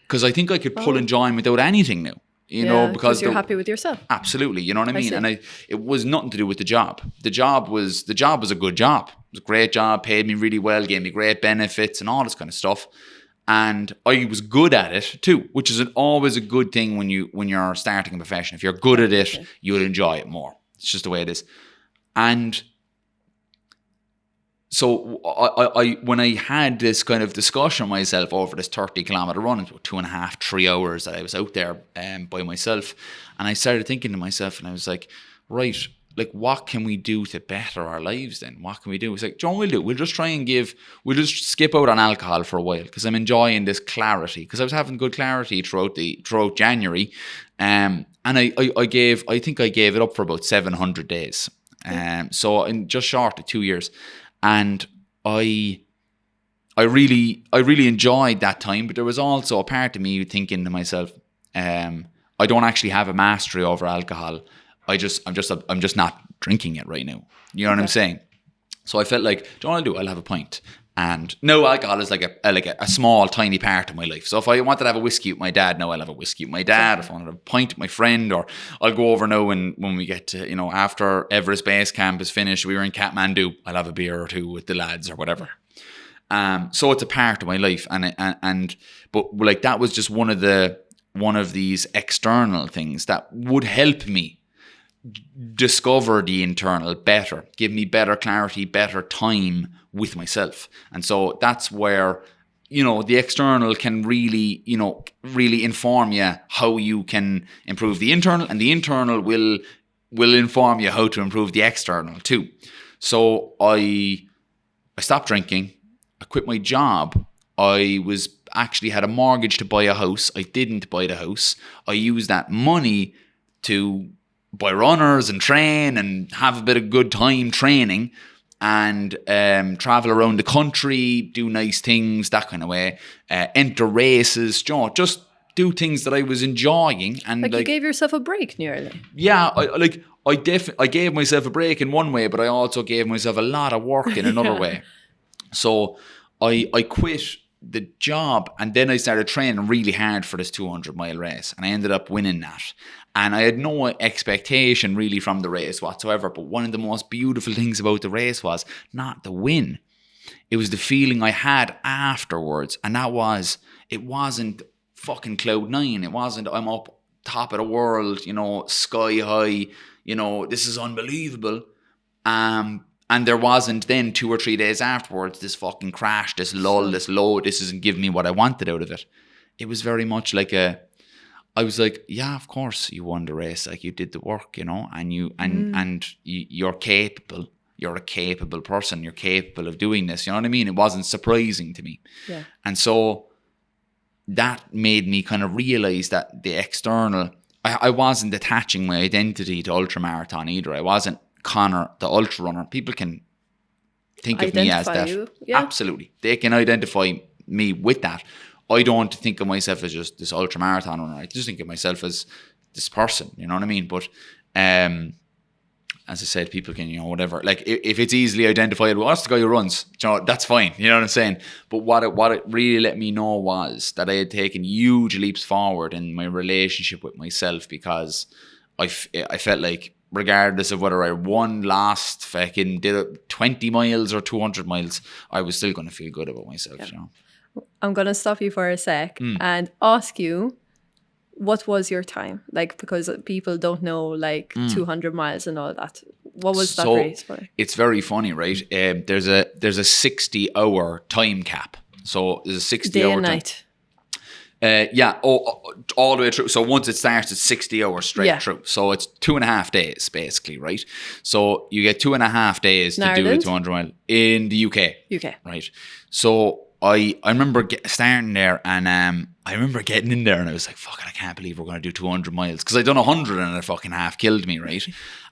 because I think I could pull enjoyment without anything now. You know, because you're happy with yourself. Absolutely, you know what I mean? And it was nothing to do with the job. The job was a good job. It was a great job, paid me really well, gave me great benefits and all this kind of stuff. And I was good at it too, which is always a good thing when you're starting a profession. If you're good at it, you'll enjoy it more. It's just the way it is. And so I when I had this kind of discussion with myself over this 30-kilometer run, it was 2.5, 3 hours that I was out there by myself, and I started thinking to myself, and I was like, right, like what can we do to better our lives then? What can we do? It's like, John, we'll just try and we'll just skip out on alcohol for a while, because I'm enjoying this clarity, because I was having good clarity throughout January, and I think I gave it up for about 700 days, so in just short of 2 years. And I really enjoyed that time, but there was also a part of me thinking to myself, I don't actually have a mastery over alcohol. I'm just not drinking it right now. You know what I'm saying? So I felt like, do you know what I'll do? I'll have a pint. And no, alcohol is like a small, tiny part of my life. So if I wanted to have a whiskey with my dad, no, I'll have a whiskey with my dad. If I wanted to have a pint with my friend, or I'll go over now and when we get to, you know, after Everest Base Camp is finished, we were in Kathmandu, I'll have a beer or two with the lads or whatever. So it's a part of my life, but like that was just one of the one of these external things that would help me discover the internal better, give me better clarity, better time with myself. And so that's where, you know, the external can really, you know, really inform you how you can improve the internal, and the internal will inform you how to improve the external too. So I stopped drinking. I quit my job. I was actually had a mortgage to buy a house. I didn't buy the house. I used that money to buy runners and train and have a bit of good time training and travel around the country, do nice things, that kind of way. Enter races, you know, just do things that I was enjoying. And like you gave yourself a break nearly. Yeah, I gave myself a break in one way, but I also gave myself a lot of work in another way. So I quit the job, and then I started training really hard for this 200-mile race, and I ended up winning that. And I had no expectation really from the race whatsoever, but one of the most beautiful things about the race was not the win. It was the feeling I had afterwards, and that was, it wasn't fucking cloud nine. It wasn't, I'm up top of the world, you know, sky high, you know, this is unbelievable. And there wasn't then 2 or 3 days afterwards this fucking crash, this lull, this low, this isn't giving me what I wanted out of it. It was very much like I was like, yeah, of course you won the race, like you did the work, you know, and you're capable. You're a capable person. You're capable of doing this. You know what I mean? It wasn't surprising to me. Yeah. And so that made me kind of realize that the external, I wasn't attaching my identity to ultramarathon either. I wasn't Conor, the ultra runner. People can think of me as that. Yeah. Absolutely. They can identify me with that. I don't think of myself as just this ultra marathon runner. I just think of myself as this person, you know what I mean? But as I said, people can, you know, whatever. Like if it's easily identifiable, that's the guy who runs, you know, that's fine. You know what I'm saying? But what it really let me know was that I had taken huge leaps forward in my relationship with myself, because I felt like, regardless of whether I won, lost, fucking did it 20 miles or 200 miles, I was still going to feel good about myself. Yeah. You know? I'm going to stop you for a sec and ask you, what was your time? Like, because people don't know, like 200 miles and all that. What was that race for? It's very funny, right? There's a 60-hour time cap. So there's a 60-hour day and night. Yeah, all the way through. So once it starts, it's 60 hours straight through. So it's 2.5 days, basically, right? So you get 2.5 days to do the 200 mile in the UK. Right. So I remember starting there, and I remember getting in there, and I was like, fuck it, I can't believe we're going to do 200 miles. Because I'd done 100 and it fucking half killed me, right?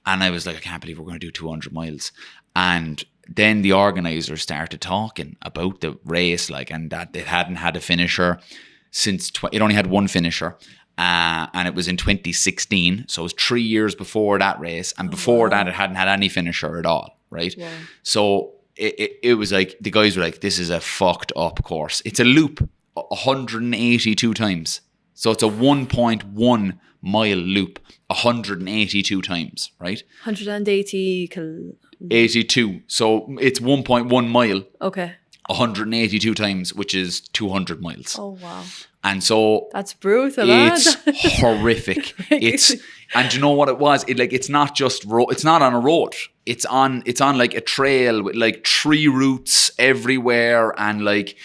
And I was like, I can't believe we're going to do 200 miles. And then the organisers started talking about the race, like, and that it hadn't had a finisher since it only had one finisher, and it was in 2016, so it was 3 years before that race, and before that it hadn't had any finisher at all, right? Yeah. So it was like, the guys were like, this is a fucked up course. It's a loop 182 times, so it's a 1.1 mile loop 182 times, right? 82, so it's 1.1 mile. Okay. 182 times, which is 200 miles. Oh, wow. And so that's brutal. It's horrific. And you know what it was? It's not just it's not on a road. It's on like a trail with like tree roots everywhere, and like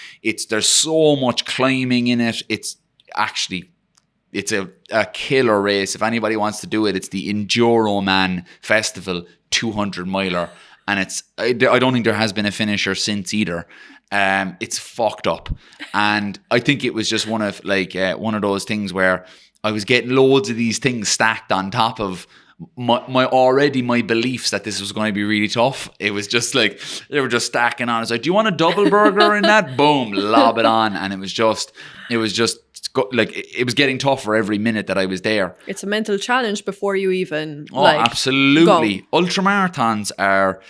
there's so much climbing in it. It's a killer race. If anybody wants to do it, it's the Enduroman Festival 200 miler. And I don't think there has been a finisher since either. It's fucked up. And I think it was just one of those things where I was getting loads of these things stacked on top of my beliefs that this was going to be really tough. It was just like, they were just stacking on. It's like, do you want a double burger in that? Boom, lob it on. And it was getting tougher every minute that I was there. It's a mental challenge before you even absolutely. Go. Ultramarathons are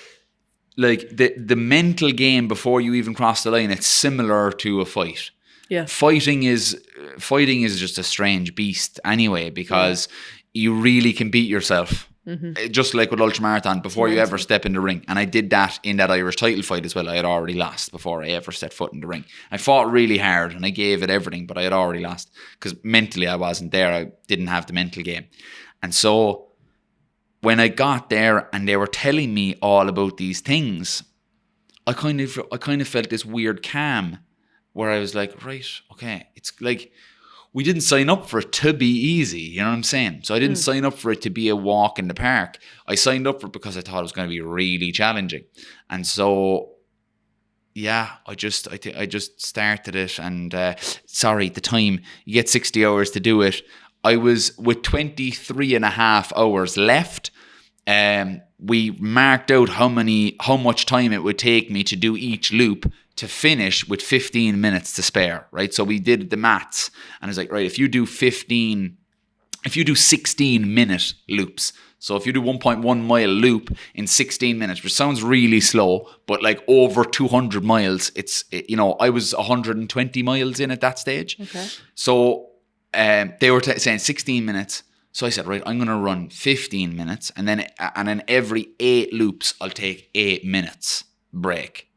like the mental game before you even cross the line. It's similar to a fight. Yeah. Fighting is just a strange beast anyway, because you really can beat yourself Just like with ultramarathon, before you ever step in the ring. And I did that in that Irish title fight as well. I had already lost before I ever set foot in the ring. I fought really hard and I gave it everything, but I had already lost because mentally I wasn't there. I didn't have the mental game. And so when I got there and they were telling me all about these things, I kind of felt this weird calm where I was like, right, okay, it's like we didn't sign up for it to be easy, you know what I'm saying? So I didn't sign up for it to be a walk in the park. I signed up for it because I thought it was going to be really challenging. And so, yeah, I just started it. And the time, you get 60 hours to do it. I was with 23 and a half hours left. We marked out how much time it would take me to do each loop to finish with 15 minutes to spare, right? So we did the maths and it's like, right, if you do 16 minute loops, so if you do 1.1 mile loop in 16 minutes, which sounds really slow, but like over 200 miles, I was 120 miles in at that stage. Okay. So they were saying 16 minutes. So I said, right, I'm going to run 15 minutes and then every 8 loops, I'll take 8 minutes break.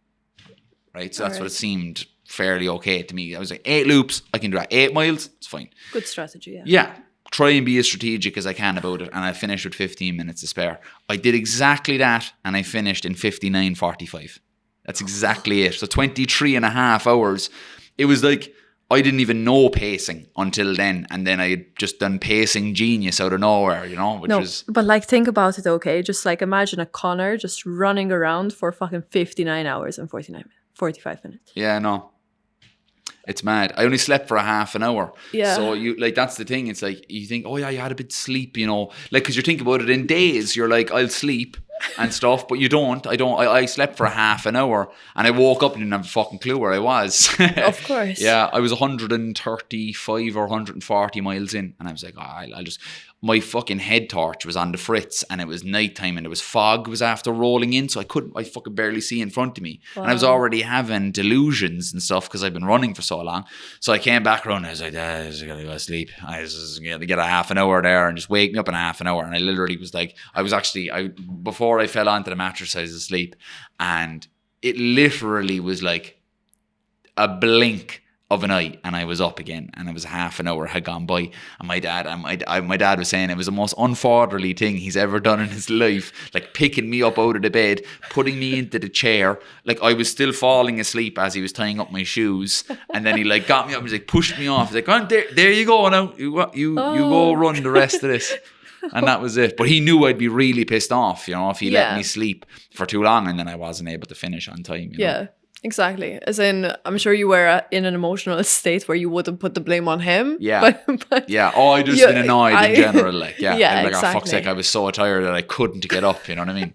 Right? So that's what it seemed fairly okay to me. I was like, 8 loops, I can do that. 8 miles, it's fine. Good strategy, yeah. Yeah. Try and be as strategic as I can about it. And I finished with 15 minutes to spare. I did exactly that and I finished in 59:45. That's exactly it. So 23 and a half hours. It was like, I didn't even know pacing until then. And then I had just done pacing genius out of nowhere, But like, think about it, okay? Just like imagine a Conor just running around for fucking 59 hours and 45 minutes. Yeah, no. It's mad. I only slept for a half an hour. Yeah. So that's the thing. It's like, you think, oh yeah, you had a bit of sleep, because you think about it in days, you're like, I'll sleep and stuff, but you don't. I slept for a half an hour and I woke up and didn't have a fucking clue where I was. Of course. Yeah, I was 135 or 140 miles in and I was like, I'll just... My fucking head torch was on the fritz and it was nighttime and there was fog was after rolling in, so I fucking barely see in front of me. Wow. And I was already having delusions and stuff because I've been running for so long. So I came back around and I was like, I just gotta go to sleep. I was gonna get a half an hour there and just wake me up in a half an hour. And I literally was like, before I fell onto the mattress, I was asleep. And it literally was like a blink of an eye and I was up again and it was half an hour had gone by and my dad was saying it was the most unfatherly thing he's ever done in his life, like picking me up out of the bed, putting me into the chair, like I was still falling asleep as he was tying up my shoes, and then he like got me up and he's like pushed me off, he's like, oh, there you go now, you go run the rest of this. And that was it. But he knew I'd be really pissed off, if he let me sleep for too long and then I wasn't able to finish on time. Yeah. Exactly. As in, I'm sure you were in an emotional state where you wouldn't put the blame on him. Yeah. But yeah. Oh, I just been annoyed in general. Like, yeah. Yeah, like, exactly. Oh, fuck's sake, I was so tired that I couldn't get up. You know what I mean?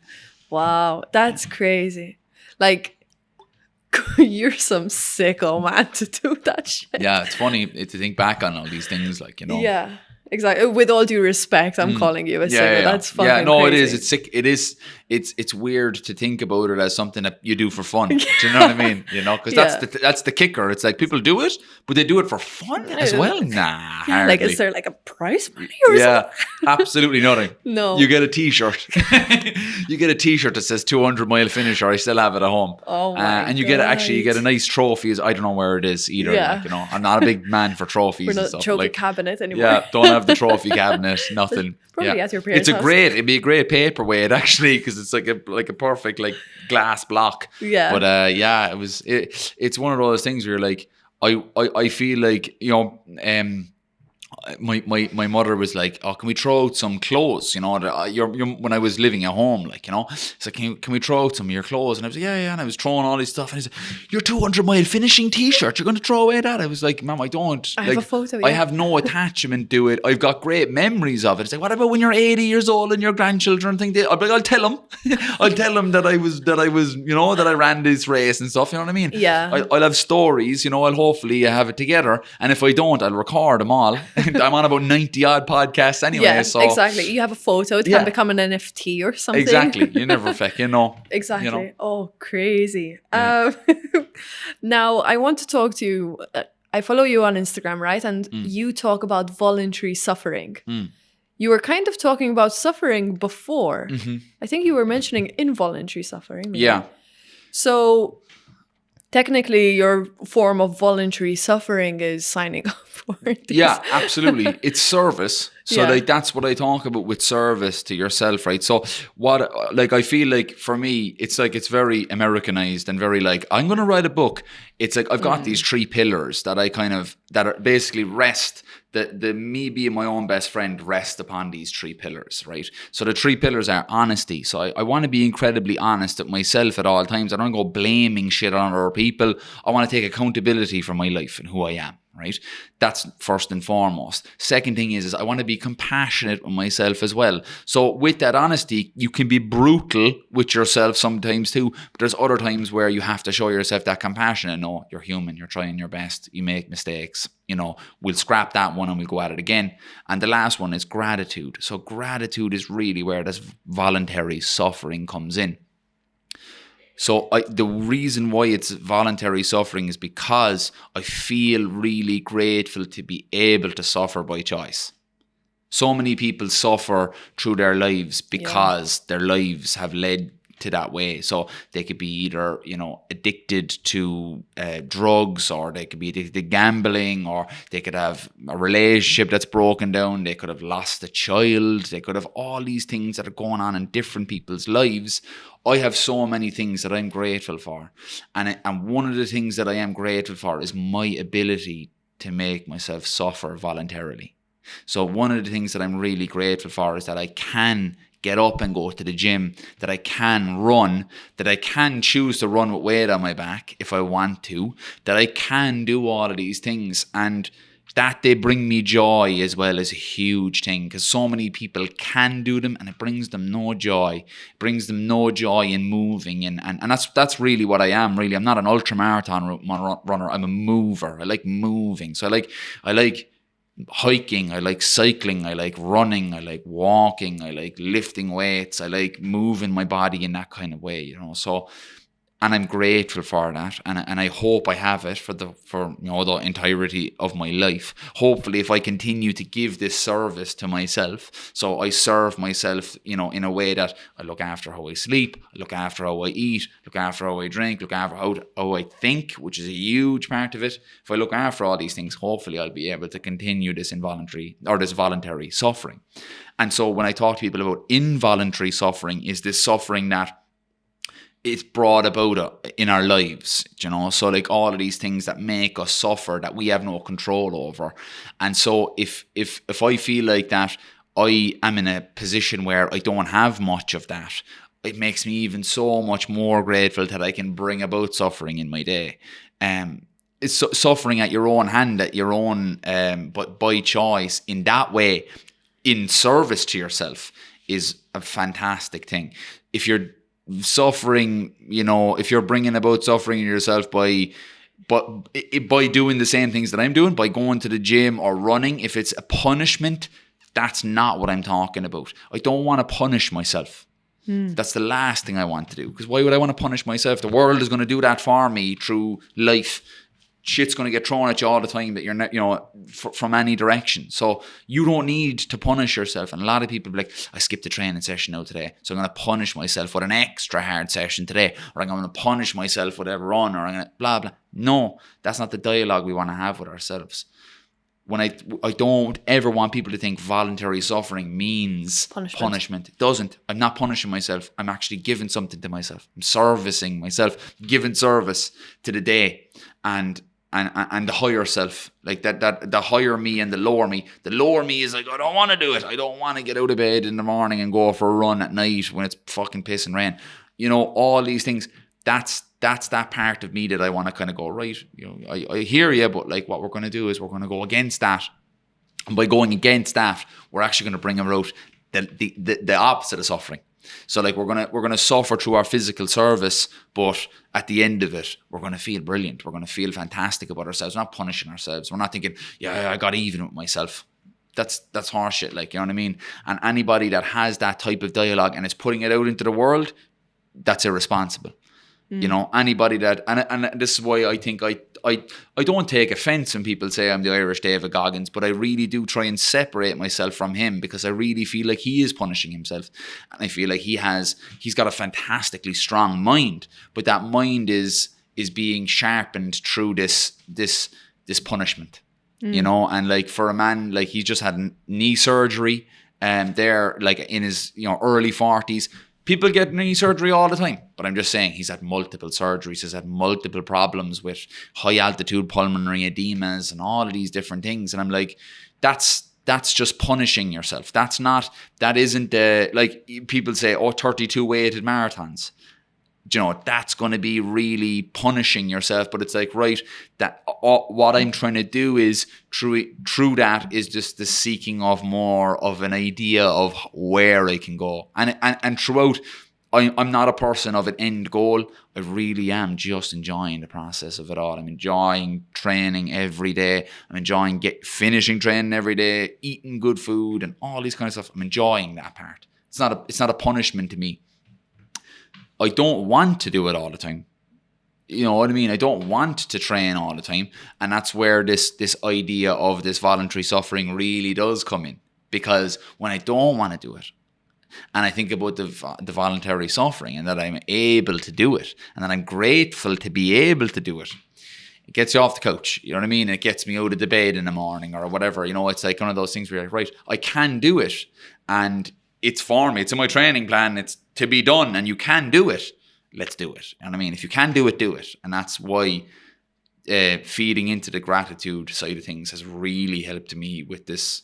Wow. That's crazy. Like, you're some sicko, man, to do that shit. Yeah. It's funny to think back on all these things, like, Yeah. Exactly. With all due respect, I'm calling you a sicko. That's fucking crazy. It is. It's sick. It is. It's weird to think about it as something that you do for fun. Do you know what I mean? Because that's the kicker. It's like people do it, but they do it for fun as well. Nah, hardly. Like, is there like a prize money or something? Absolutely nothing. No. You get a T-shirt. You get a T-shirt that says 200 mile finisher. I still have it at home. Oh my And you get a nice trophy. I don't know where it is either. Yeah. Like, I'm not a big man for trophies. We're not and stuff. trophy like, cabinet anymore. Yeah, don't have the trophy cabinet. Nothing. Probably at your parents' house. It'd be a great paperweight actually, because it's like a perfect like glass block. Yeah. But it's one of those things where you're like, I feel like, my mother was like, oh, can we throw out some clothes? When I was living at home, like, it's like, can we throw out some of your clothes? And I was like, yeah. And I was throwing all this stuff. And he's like, your 200 mile finishing T-shirt, you're going to throw away that? I was like, Mom, I don't. I have a photo. I have no attachment to it. I've got great memories of it. It's like, what about when you're 80 years old and your grandchildren think I'll be like, I'll tell them. I'll tell them that I was, that I ran this race and stuff. You know what I mean? Yeah. I'll have stories, I'll hopefully have it together. And if I don't, I'll record them all. I'm on about 90 odd podcasts anyway. Yeah, so exactly. You have a photo, it can become an NFT or something. Exactly. You never Exactly. Oh, crazy. Yeah. Now, I want to talk to you. I follow you on Instagram, right? And you talk about voluntary suffering. you were kind of talking about suffering before. I think you were mentioning involuntary suffering. Maybe. Yeah. So technically, your form of voluntary suffering is signing up for this. Yeah, absolutely. It's service. So Yeah. like that's what I talk about with service to yourself, right? So what like I feel like for me, it's like it's very Americanized and very like I'm going to write a book. It's like I've got these 3 pillars that I kind of that are basically rest the me being my own best friend rest upon these 3 pillars, right? So the 3 pillars are honesty. So I want to be incredibly honest with myself at all times. I don't go blaming shit on other people. I want to take accountability for my life and who I am. Right? That's first and foremost. Second thing is I want to be compassionate with myself as well. So with that honesty, you can be brutal with yourself sometimes too, but there's other times where you have to show yourself that compassion and no, you're human, you're trying your best, you make mistakes, we'll scrap that one and we'll go at it again. And the last one is gratitude. So gratitude is really where this voluntary suffering comes in. So the reason why it's voluntary suffering is because I feel really grateful to be able to suffer by choice. So many people suffer through their lives because their lives have led to that way. So they could be either, addicted to drugs, or they could be addicted to gambling, or they could have a relationship that's broken down. They could have lost a child. They could have all these things that are going on in different people's lives. I have so many things that I'm grateful for. And one of the things that I am grateful for is my ability to make myself suffer voluntarily. So one of the things that I'm really grateful for is that I can get up and go to the gym, that I can run, that I can choose to run with weight on my back if I want to, that I can do all of these things, and that they bring me joy as well is a huge thing, because so many people can do them and it brings them no joy. It brings them no joy in moving, and that's really what I am. Really, I'm not an ultra marathon runner. I'm a mover. I like moving. So I like hiking, I like cycling, I like running, I like walking, I like lifting weights, I like moving my body in that kind of way, so, and I'm grateful for that, and I hope I have it for the entirety of my life. Hopefully, if I continue to give this service to myself, so I serve myself, in a way that I look after how I sleep, I look after how I eat, look after how I drink, look after how I think, which is a huge part of it. If I look after all these things, hopefully I'll be able to continue this voluntary suffering. And so when I talk to people about involuntary suffering, is this suffering that it's brought about in our lives, so like all of these things that make us suffer that we have no control over. And so if I feel like that I am in a position where I don't have much of that, it makes me even so much more grateful that I can bring about suffering in my day. It's suffering at your own hand, at your own, but by choice in that way, in service to yourself, is a fantastic thing. If you're suffering, if you're bringing about suffering in yourself by doing the same things that I'm doing, by going to the gym or running, if it's a punishment, that's not what I'm talking about. I don't want to punish myself. That's the last thing I want to do, because why would I want to punish myself? The world is going to do that for me through life. Shit's going to get thrown at you all the time that you're not, from any direction. So you don't need to punish yourself. And a lot of people be like, I skipped a training session now today, so I'm going to punish myself with an extra hard session today, or I'm going to punish myself with a run, or I'm going to blah, blah. No, that's not the dialogue we want to have with ourselves. When I don't ever want people to think voluntary suffering means punishment. It doesn't. I'm not punishing myself. I'm actually giving something to myself. I'm servicing myself, giving service to the day. And the higher self, like that the higher me and the lower me. The lower me is like, I don't want to do it. I don't want to get out of bed in the morning and go for a run at night when it's fucking piss and rain. All these things. That's that part of me that I want to kind of go, right, I hear you, but like what we're going to do is we're going to go against that. And by going against that, we're actually going to bring about the opposite of suffering. So like we're gonna suffer through our physical service, but at the end of it, we're gonna feel brilliant. We're gonna feel fantastic about ourselves. We're not punishing ourselves. We're not thinking, yeah, I got even with myself. That's horseshit, like, you know what I mean? And anybody that has that type of dialogue and is putting it out into the world, that's irresponsible. You know, anybody that, and this is why I think I don't take offense when people say I'm the Irish David Goggins, but I really do try and separate myself from him, because I really feel like he is punishing himself. And I feel like he's got a fantastically strong mind, but that mind is being sharpened through this punishment, you know. And like for a man, like he just had knee surgery, there like in his, you know, early 40s. People get knee surgery all the time, but I'm just saying he's had multiple surgeries, has had multiple problems with high altitude pulmonary edemas and all of these different things. And I'm like, that's just punishing yourself. That isn't like people say, 32 weighted marathons. You know, that's going to be really punishing yourself. But it's like, right, that what I'm trying to do is through that is just the seeking of more of an idea of where I can go. And throughout, I'm not a person of an end goal. I really am just enjoying the process of it all. I'm enjoying training every day. I'm enjoying finishing training every day, eating good food and all these kind of stuff. I'm enjoying that part. It's not a punishment to me. I don't want to do it all the time. You know what I mean? I don't want to train all the time. And that's where this idea of this voluntary suffering really does come in. Because when I don't want to do it, and I think about the voluntary suffering and that I'm able to do it, and that I'm grateful to be able to do it, it gets you off the couch. You know what I mean? It gets me out of the bed in the morning or whatever. You know, it's like one of those things where you're like, right, I can do it. And it's for me. It's in my training plan. It's to be done, and you can do it. Let's do it. You know what I mean? If you can do it, do it. And that's why feeding into the gratitude side of things has really helped me with this,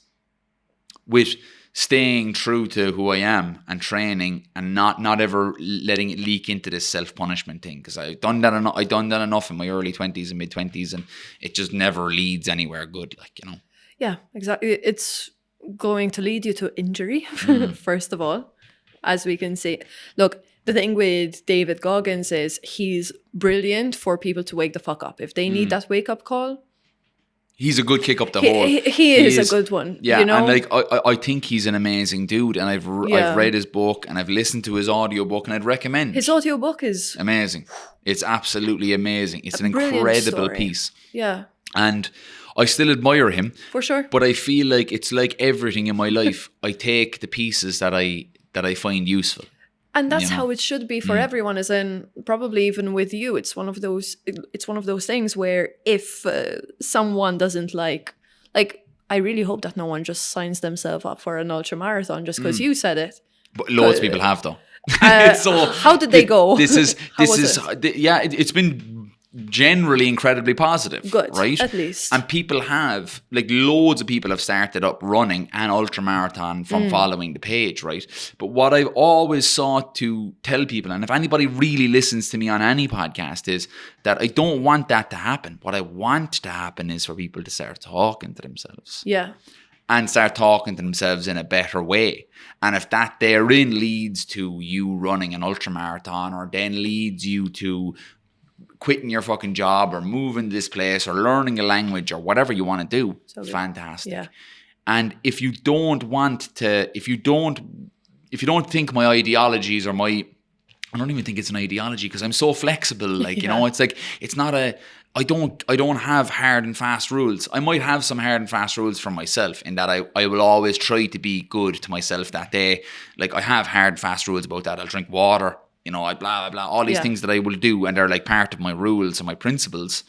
with staying true to who I am and training, and not ever letting it leak into this self-punishment thing. Because I've done that enough in my early 20s and mid 20s, and it just never leads anywhere good. Like, you know. Yeah, exactly. It's going to lead you to injury, first of all, as we can see. Look, the thing with David Goggins is he's brilliant for people to wake the fuck up. If they need that wake-up call, he's a good kick up the hole. He is a good one. Yeah, you know? And like I think he's an amazing dude, and I've read his book and I've listened to his audiobook, and I'd recommend. His audiobook is amazing. It's absolutely amazing. It's an incredible piece. Yeah. And I still admire him. For sure. But I feel like it's like everything in my life. I take the pieces that I find useful. And that's how it should be for everyone, as in probably even with you. It's one of those things where if someone doesn't like, I really hope that no one just signs themselves up for an ultra marathon just because you said it. But loads of people have, though. So how did they go? It's been generally incredibly positive. Good, right? At least. And people have, like, loads of people have started up running an ultramarathon from following the page, right? But what I've always sought to tell people, and if anybody really listens to me on any podcast, is that I don't want that to happen. What I want to happen is for people to start talking to themselves. Yeah. And start talking to themselves in a better way. And if that therein leads to you running an ultramarathon, or then leads you to quitting your fucking job or moving to this place or learning a language or whatever you want to do, fantastic. Yeah. And if you don't think my ideologies or I don't even think it's an ideology, because I'm so flexible, like, you know, it's like, it's not I don't have hard and fast rules. I might have some hard and fast rules for myself, in that I will always try to be good to myself that day. Like, I have hard and fast rules about that. I'll drink water. You know, I blah, blah, blah, all these things that I will do, and they're like part of my rules and my principles.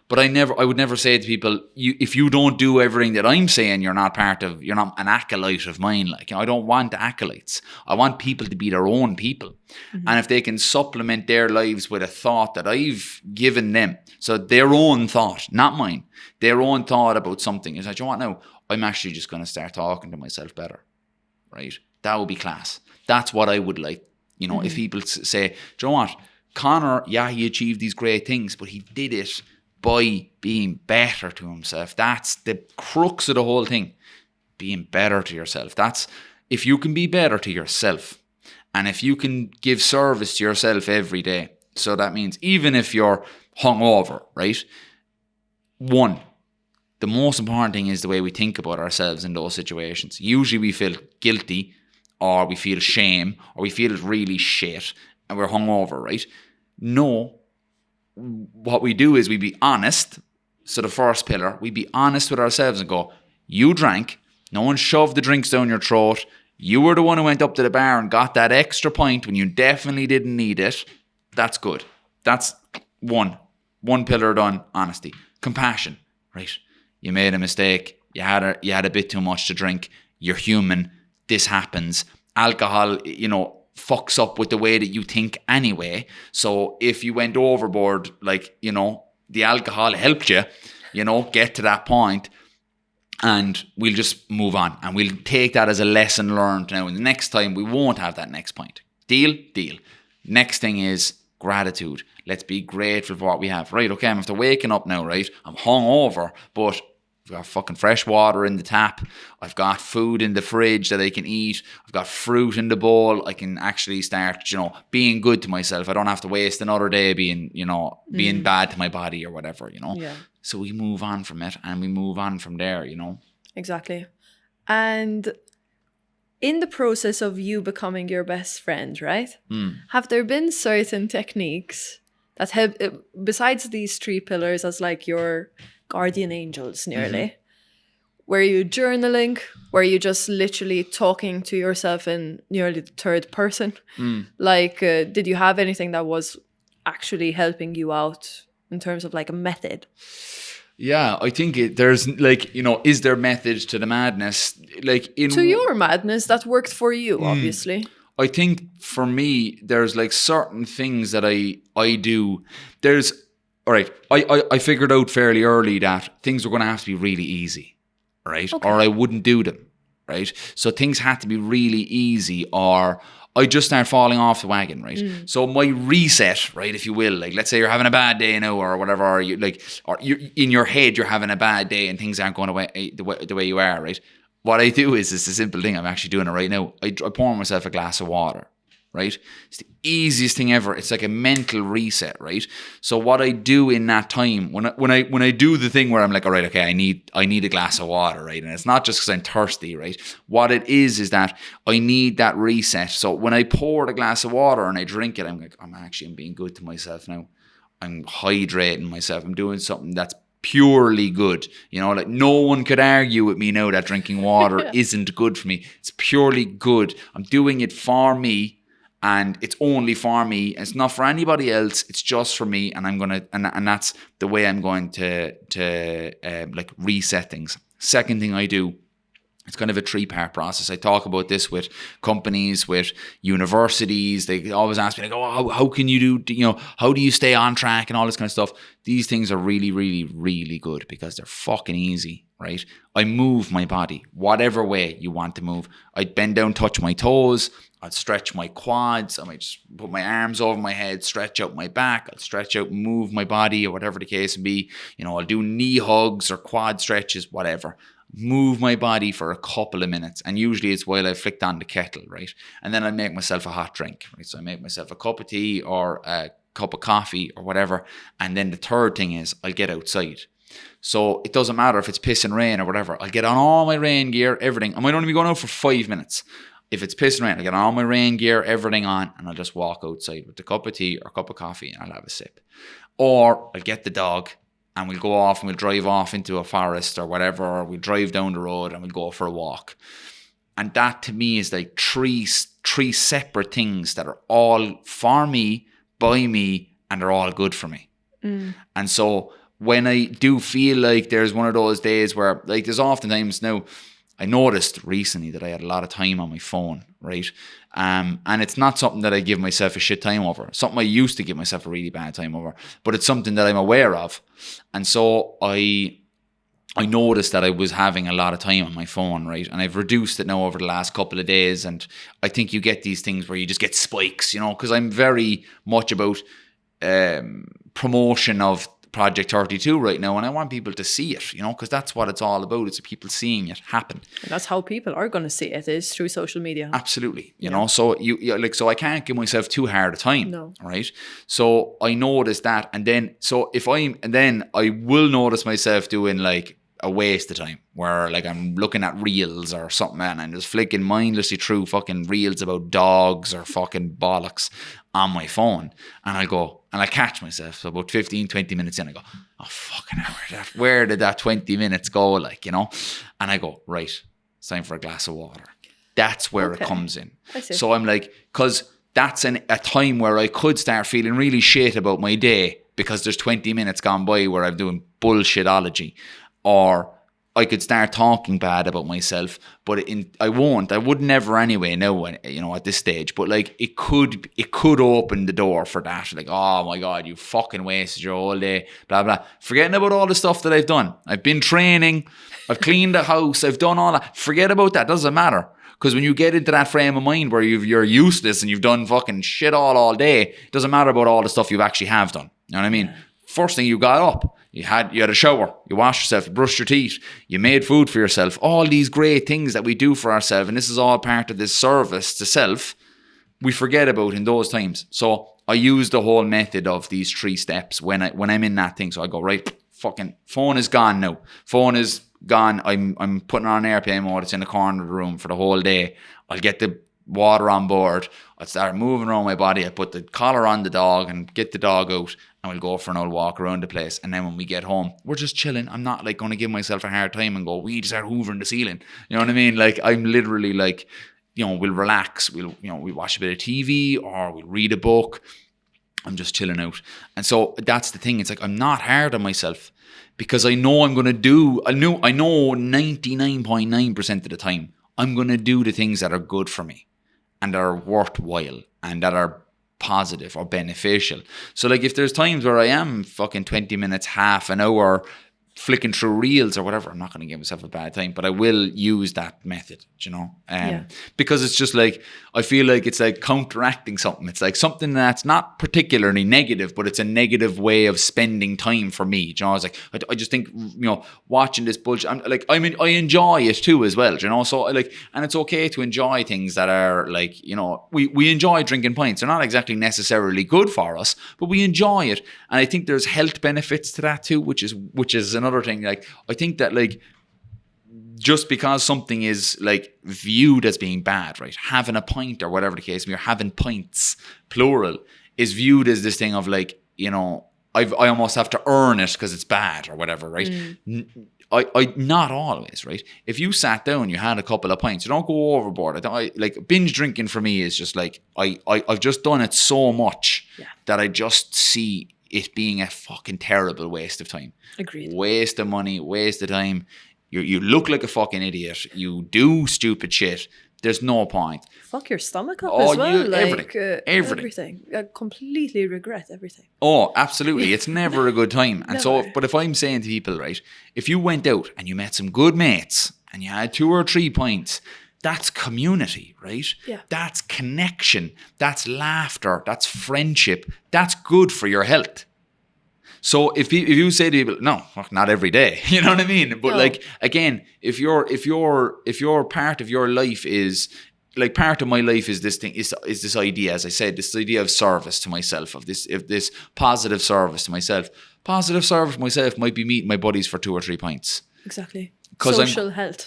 But I would never say to people, if you don't do everything that I'm saying, you're not an acolyte of mine. Like, you know, I don't want acolytes. I want people to be their own people. Mm-hmm. And if they can supplement their lives with a thought that I've given them, so their own thought, not mine, their own thought about something, is like, you know what, now I'm actually just going to start talking to myself better, right? That would be class. That's what I would like. You know, if people say, do you know what, Conor, he achieved these great things, but he did it by being better to himself. That's the crux of the whole thing. Being better to yourself. That's, if you can be better to yourself, and if you can give service to yourself every day. So that means even if you're hungover, right? One, the most important thing is the way we think about ourselves in those situations. Usually we feel guilty, or we feel shame, or we feel really shit, and we're hungover, right? no, what we do is we be honest. So the first pillar, we be honest with ourselves and go, you drank, no one shoved the drinks down your throat. You were the one who went up to the bar and got that extra pint when you definitely didn't need it. That's good. That's one pillar done. Honesty. Compassion. Right. You made a mistake. You had a bit too much to drink. You're human. This happens. Alcohol, fucks up with the way that you think anyway. So if you went overboard, the alcohol helped you, get to that point, and we'll just move on and we'll take that as a lesson learned. Now, the next time we won't have that next point. Deal. Next thing is gratitude. Let's be grateful for what we have. Right, okay, I'm after waking up now, right? I'm hungover, but I've got fucking fresh water in the tap. I've got food in the fridge that I can eat. I've got fruit in the bowl. I can actually start, being good to myself. I don't have to waste another day being bad to my body or whatever, Yeah. So we move on from it and we move on from there, Exactly. And in the process of you becoming your best friend, right? Have there been certain techniques that have, besides these 3 pillars as like your guardian angels nearly, were you journaling? Were you just literally talking to yourself in nearly the 3rd person? Did you have anything that was actually helping you out in terms of like a method? Yeah, I think there's is there method to the madness? To your madness that worked for you, obviously. I think for me, there's certain things that I do. All right, I figured out fairly early that things were going to have to be really easy, right? Okay. Or I wouldn't do them, right? So things had to be really easy or I just start falling off the wagon, right? So my reset, right, if you will, let's say you're having a bad day now or whatever, or you in your head you're having a bad day and things aren't going away the way you are, right? What I do is it's a simple thing. I'm actually doing it right now. I pour myself a glass of water, right? It's the easiest thing ever. It's like a mental reset, right? So what I do in that time, when I do the thing where I'm like, all right, okay, I need a glass of water, right? And it's not just because I'm thirsty, right? What it is that I need that reset. So when I pour the glass of water and I drink it, I'm like, I'm being good to myself now. I'm hydrating myself. I'm doing something that's purely good. No one could argue with me now that drinking water isn't good for me. It's purely good. I'm doing it for me. And it's only for me. It's not for anybody else. It's just for me. And I'm gonna, and that's the way I'm going to reset things. Second thing I do, it's kind of a 3-part process. I talk about this with companies, with universities. They always ask me, how can you do, how do you stay on track and all this kind of stuff. These things are really, really, really good because they're fucking easy, right? I move my body, whatever way you want to move. I bend down, touch my toes. I'd stretch my quads. I might just put my arms over my head, stretch out my back. I'll stretch out, move my body or whatever the case may be. I'll do knee hugs or quad stretches, whatever. Move my body for a couple of minutes. And usually it's while I flicked on the kettle, right? And then I make myself a hot drink, right? So I make myself a cup of tea or a cup of coffee or whatever. And then the third thing is I'll get outside. So it doesn't matter if it's piss and rain or whatever. I'll get on all my rain gear, everything. I might only be going out for 5 minutes. If it's piss and rain, I'll get all my rain gear, everything on, and I'll just walk outside with a cup of tea or a cup of coffee and I'll have a sip. Or I'll get the dog and we'll go off and we'll drive off into a forest or whatever, or we'll drive down the road and we'll go for a walk. And that to me is like three separate things that are all for me, by me, and they're all good for me. And so when I do feel like there's one of those days where, there's oftentimes now, I noticed recently that I had a lot of time on my phone, right? And it's not something that I give myself a shit time over. Something I used to give myself a really bad time over. But it's something that I'm aware of. And so I noticed that I was having a lot of time on my phone, right? And I've reduced it now over the last couple of days. And I think you get these things where you just get spikes, because I'm very much about promotion of Project 32 right now, and I want people to see it, because that's what it's all about. It's people seeing it happen. And that's how people are going to see it, is through social media. Absolutely, you know. So so I can't give myself too hard a time, right? So I noticed that, and then I will notice myself doing a waste of time, where like I'm looking at reels or something and I'm just flicking mindlessly through fucking reels about dogs or fucking bollocks on my phone, and I go and I catch myself. So about 15-20 minutes in, I go, oh fucking hell, where did that 20 minutes go, like, you know? And I go, right, it's time for a glass of water. That's where it comes in. I see. So I'm like, because that's a time where I could start feeling really shit about my day because there's 20 minutes gone by where I'm doing bullshitology, or I could start talking bad about myself, but I won't. I would never anyway. Now, you know, at this stage, but like it could open the door for that. Like, oh my God, you fucking wasted your whole day. Blah blah. Forgetting about all the stuff that I've done. I've been training. I've cleaned the house. I've done all that. Forget about that. Doesn't matter. Because when you get into that frame of mind where you're useless and you've done fucking shit all day, it doesn't matter about all the stuff you actually have done. You know what I mean? Yeah. First thing, you got up, you had a shower, you washed yourself, you brushed your teeth, you made food for yourself. All these great things that we do for ourselves, and this is all part of this service to self, we forget about in those times. So I use the whole method of these 3 steps when I'm in that thing. So I go, right, fucking phone is gone now. Phone is gone. I'm putting on airplane mode. It's in the corner of the room for the whole day. I'll get the water on board. I'll start moving around my body. I put the collar on the dog and get the dog out, and we'll go for an old walk around the place. And then when we get home, we're just chilling. I'm not like going to give myself a hard time and go, we just start hoovering the ceiling. You know what I mean? Like, I'm literally like, you know, we'll relax. We'll watch a bit of TV or we'll read a book. I'm just chilling out. And so that's the thing. It's like, I'm not hard on myself because I know I'm going to do, I know 99.9% of the time, I'm going to do the things that are good for me and that are worthwhile and that are positive or beneficial. So like if there's times where I am fucking 20 minutes, half an hour flicking through reels or whatever, I'm not going to give myself a bad time, but I will use that method, you know, because it's just like, I feel like it's like counteracting something. It's like something that's not particularly negative, but it's a negative way of spending time for me. You know, I was like, I just think, you know, watching this bullshit, I enjoy it too as well, you know, so like, and it's okay to enjoy things that are like, you know, we enjoy drinking pints. They're not exactly necessarily good for us, but we enjoy it. And I think there's health benefits to that too, which is another thing. Like, I think that like, just because something is like viewed as being bad, right? Having a pint or whatever the case, you're having pints, plural, is viewed as this thing of like, you know, I almost have to earn it because it's bad or whatever, right? I not always, right? If you sat down, you had a couple of pints, you don't go overboard. Like binge drinking for me is just like, I've just done it so much that I just see it being a fucking terrible waste of time. Agreed. Waste of money, waste of time. You look like a fucking idiot. You do stupid shit. There's no point. Fuck your stomach up as well. Everything. I completely regret everything. Oh, absolutely. It's never a good time. And so, but if I'm saying to people, right, if you went out and you met some good mates and you had 2 or 3 pints, that's community, right? Yeah. That's connection. That's laughter. That's friendship. That's good for your health. So if you say to people, no, not every day, you know what I mean? But like, again, if your part of your life is like, part of my life is this thing, is this idea, as I said, this idea of service to myself, of this positive service to myself. Positive service to myself might be meeting my buddies for 2 or 3 pints. Exactly. Social health,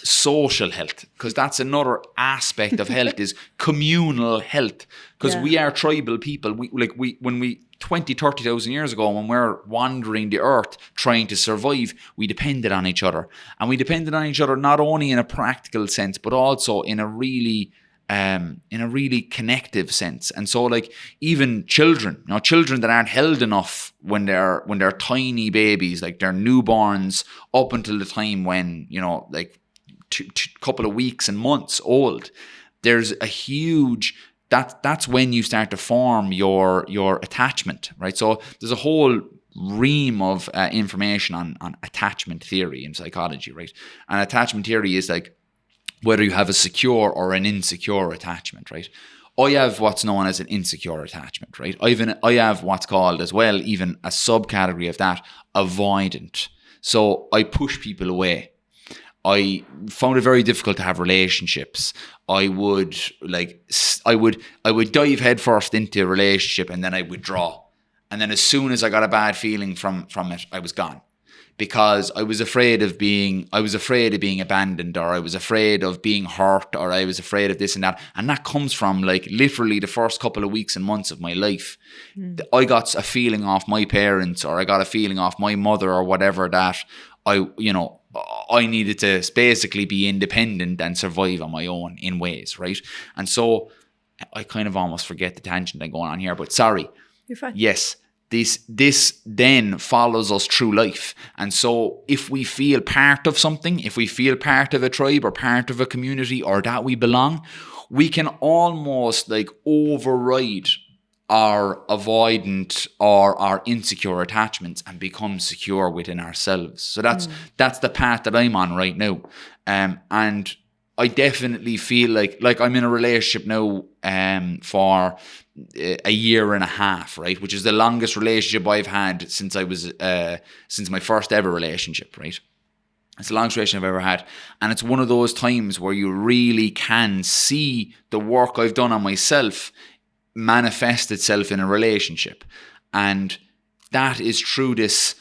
because that's another aspect of health, is communal health, because we are tribal people. When 30,000 years ago, when we're wandering the earth trying to survive, we depended on each other, and we depended on each other not only in a practical sense but also in a really connective sense. And so like, even children that aren't held enough when they're tiny babies, like they're newborns up until the time when, you know, like couple of weeks and months old, there's a huge, that's when you start to form your attachment, right? So there's a whole ream of information on attachment theory in psychology, right? And attachment theory is like whether you have a secure or an insecure attachment, right? I have what's known as an insecure attachment, right? I have what's called as well, even a subcategory of that, avoidant. So I push people away. I found it very difficult to have relationships. I would dive headfirst into a relationship and then I withdraw. And then as soon as I got a bad feeling from it, I was gone. because I was afraid of being abandoned, or I was afraid of being hurt, or I was afraid of this and that. And that comes from like literally the first couple of weeks and months of my life. I got a feeling off my parents, or I got a feeling off my mother, or whatever, that I needed to basically be independent and survive on my own in ways, right? And so I kind of almost forget the tangent I'm going on here, but sorry. You're fine. Yes. This then follows us through life. And so if we feel part of something, if we feel part of a tribe or part of a community, or that we belong, we can almost like override our avoidant or our insecure attachments and become secure within ourselves. So that's the path that I'm on right now. And I definitely feel like I'm in a relationship now for a year and a half, right? Which is the longest relationship I've had since my first ever relationship, right? It's the longest relationship I've ever had. And it's one of those times where you really can see the work I've done on myself manifest itself in a relationship. And that is through this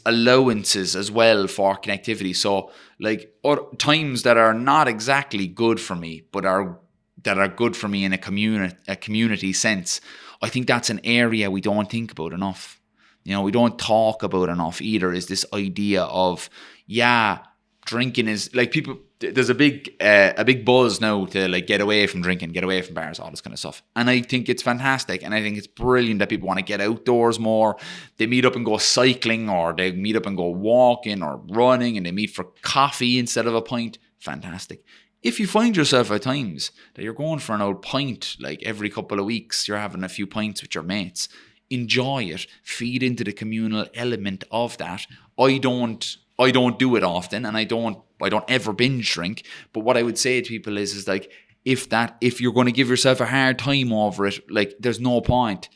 allowances as well for connectivity. So like times that are not exactly good for me, but that are good for me in a community sense. I think that's an area we don't think about enough. We don't talk about enough either, is this idea of, drinking is like people, there's a big buzz now to like get away from drinking, get away from bars, all this kind of stuff. And I think it's fantastic. And I think it's brilliant that people want to get outdoors more. They meet up and go cycling, or they meet up and go walking or running, and they meet for coffee instead of a pint. Fantastic. If you find yourself at times that you're going for an old pint, like every couple of weeks, you're having a few pints with your mates, enjoy it, feed into the communal element of that. I don't do it often, and I don't ever binge drink. But what I would say to people is like, if you're going to give yourself a hard time over it, like there's no point.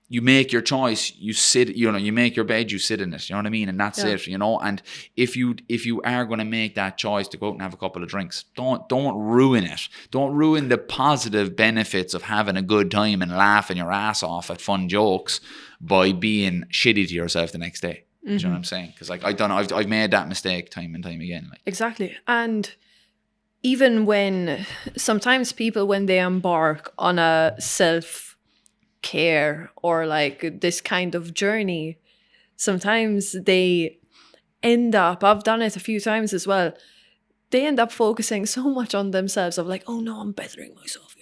You make your choice, you sit, you make your bed, you sit in it, you know what I mean? And that's it, and if you are going to make that choice to go out and have a couple of drinks, don't ruin it. Don't ruin the positive benefits of having a good time and laughing your ass off at fun jokes by being shitty to yourself the next day. Do you know what I'm saying? Because like I've made that mistake time and time again. Like. Exactly. And even when sometimes people, when they embark on a self-care or like this kind of journey, sometimes they end up, I've done it a few times as well, they end up focusing so much on themselves of like, oh no, I'm bettering myself,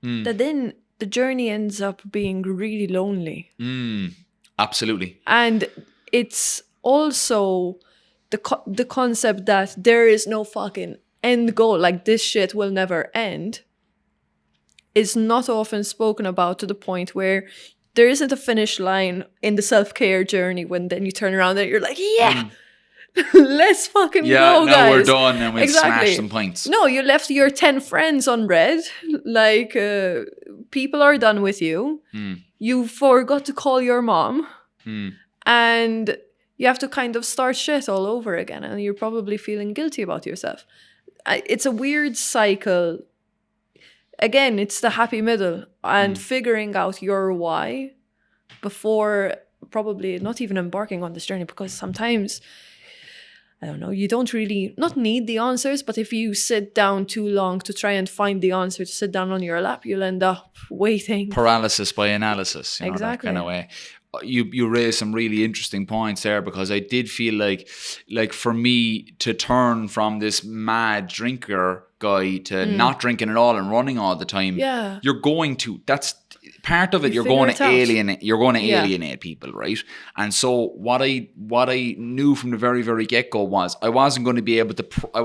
that then the journey ends up being really lonely. Absolutely. And it's also the concept that there is no fucking end goal, like this shit will never end, is not often spoken about, to the point where there isn't a finish line in the self-care journey when then you turn around and you're like, let's fucking go, guys. Yeah, now we're done and we'll smash some pints. No, you left your 10 friends on red. Like, people are done with you. You forgot to call your mom. And you have to kind of start shit all over again, and you're probably feeling guilty about yourself. It's a weird cycle. Again, it's the happy middle, and figuring out your why before probably not even embarking on this journey, because sometimes, I don't know, you don't really not need the answers, but if you sit down too long to try and find the answer, to sit down on your lap, you'll end up waiting. Paralysis by analysis, exactly. That kind of way. You raised some really interesting points there, because I did feel like for me to turn from this mad drinker guy to not drinking at all and running all the time, you're going to, that's part of it, you're going to alienate people, right? And so what I knew from the very, very get-go was I wasn't going to be able to, I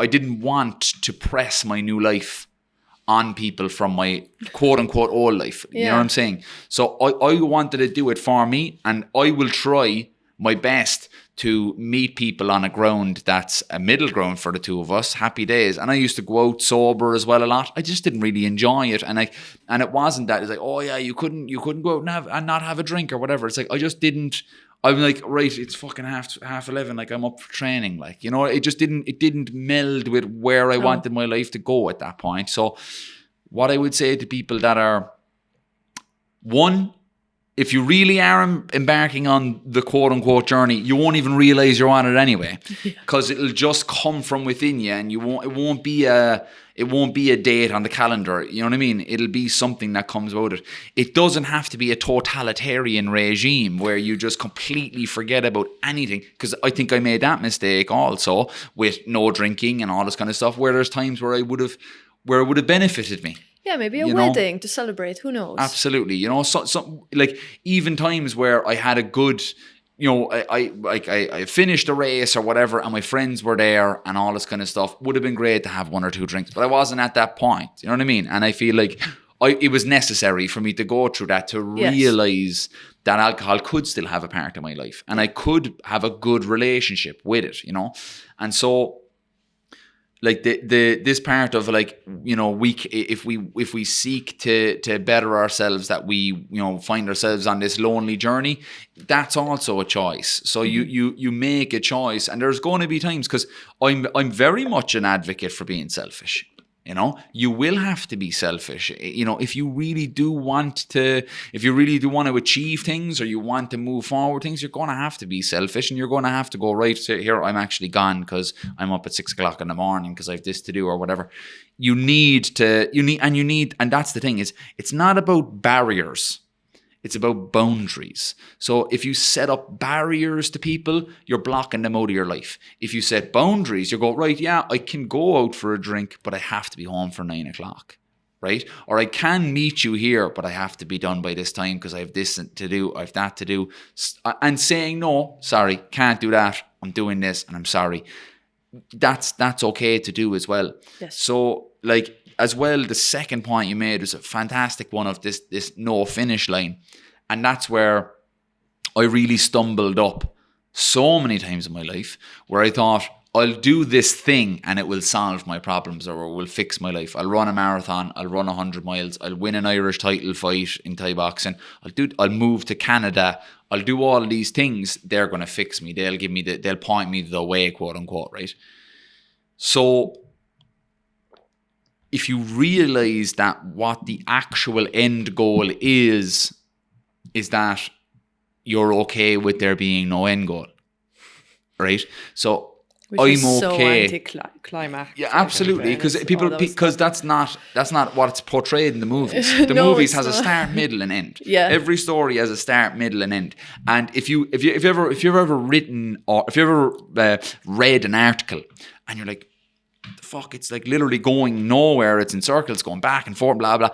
didn't want to press my new life on people from my quote-unquote old life. You know what I'm saying? So I wanted to do it for me, and I will try my best to meet people on a ground that's a middle ground for the two of us. Happy days. And I used to go out sober as well a lot. I just didn't really enjoy it. And it wasn't that. It's like, oh yeah, you couldn't go out and not have a drink or whatever. It's like, I just didn't. I'm like, right, it's fucking half 11. Like, I'm up for training. Like, it just didn't meld with where I wanted my life to go at that point. So what I would say to people that are, one, if you really are embarking on the quote unquote journey, you won't even realize you're on it anyway, because it'll just come from within you, and it won't be a date on the calendar. You know what I mean? It'll be something that comes about it. It doesn't have to be a totalitarian regime where you just completely forget about anything. Because I think I made that mistake also with no drinking and all this kind of stuff, where there's times where it would have benefited me. Yeah, maybe a wedding to celebrate. Who knows? Absolutely. So like even times where I had a good, I finished a race or whatever, and my friends were there and all this kind of stuff, would have been great to have 1 or 2 drinks, but I wasn't at that point. You know what I mean? And I feel like it was necessary for me to go through that to realize that alcohol could still have a part of my life, and I could have a good relationship with it. And so. Like this part of like, if we seek to better ourselves, that we find ourselves on this lonely journey, that's also a choice. So you make a choice, and there's going to be times, because I'm very much an advocate for being selfish. You will have to be selfish. If you really do want to achieve things, or you want to move forward things, you're going to have to be selfish, and you're going to have to go, right, so here, I'm actually gone because I'm up at 6 o'clock in the morning because I have this to do or whatever. And that's the thing, is it's not about barriers. It's about boundaries. So if you set up barriers to people, you're blocking them out of your life. If you set boundaries, you go, right, yeah, I can go out for a drink, but I have to be home for 9 o'clock, right? Or I can meet you here, but I have to be done by this time because I have this to do, I have that to do. And saying, no, sorry, can't do that. I'm doing this and I'm sorry. That's okay to do as well. Yes. So like, as well, the second point you made was a fantastic one of this no finish line. And that's where I really stumbled up so many times in my life, where I thought, I'll do this thing and it will solve my problems, or it will fix my life. I'll run a marathon, I'll run 100 miles, I'll win an Irish title fight in Thai boxing, I'll move to Canada, I'll do all these things. They're going to fix me. They'll point me the way, quote unquote, right? So if you realize that what the actual end goal is that you're okay with there being no end goal, right? So Which I'm is okay. So anticlimactic. Yeah, absolutely, because that's not what's portrayed in the movies. The movies has a start, middle, and end. Yeah. Every story has a start, middle, and end. And if you've ever written, or if you ever read an article and you're like, the fuck, it's like literally going nowhere, it's in circles, going back and forth, blah blah,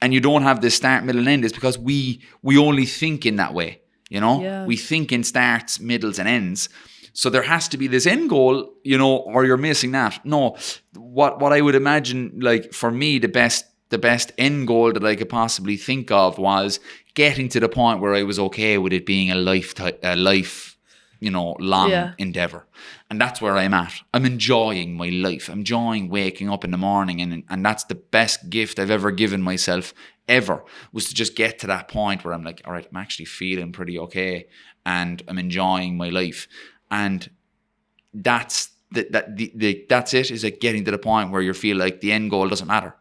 and you don't have this start, middle, and end, is because we only think in that way. We think in starts, middles, and ends. So there has to be this end goal, or you're missing that. No, what I would imagine, like for me, the best end goal that I could possibly think of was getting to the point where I was okay with it being a life long endeavor. And that's where I'm at. I'm enjoying my life. I'm enjoying waking up in the morning, and that's the best gift I've ever given myself ever, was to just get to that point where I'm like, all right, I'm actually feeling pretty okay and I'm enjoying my life. And that's that's it, is like getting to the point where you feel like the end goal doesn't matter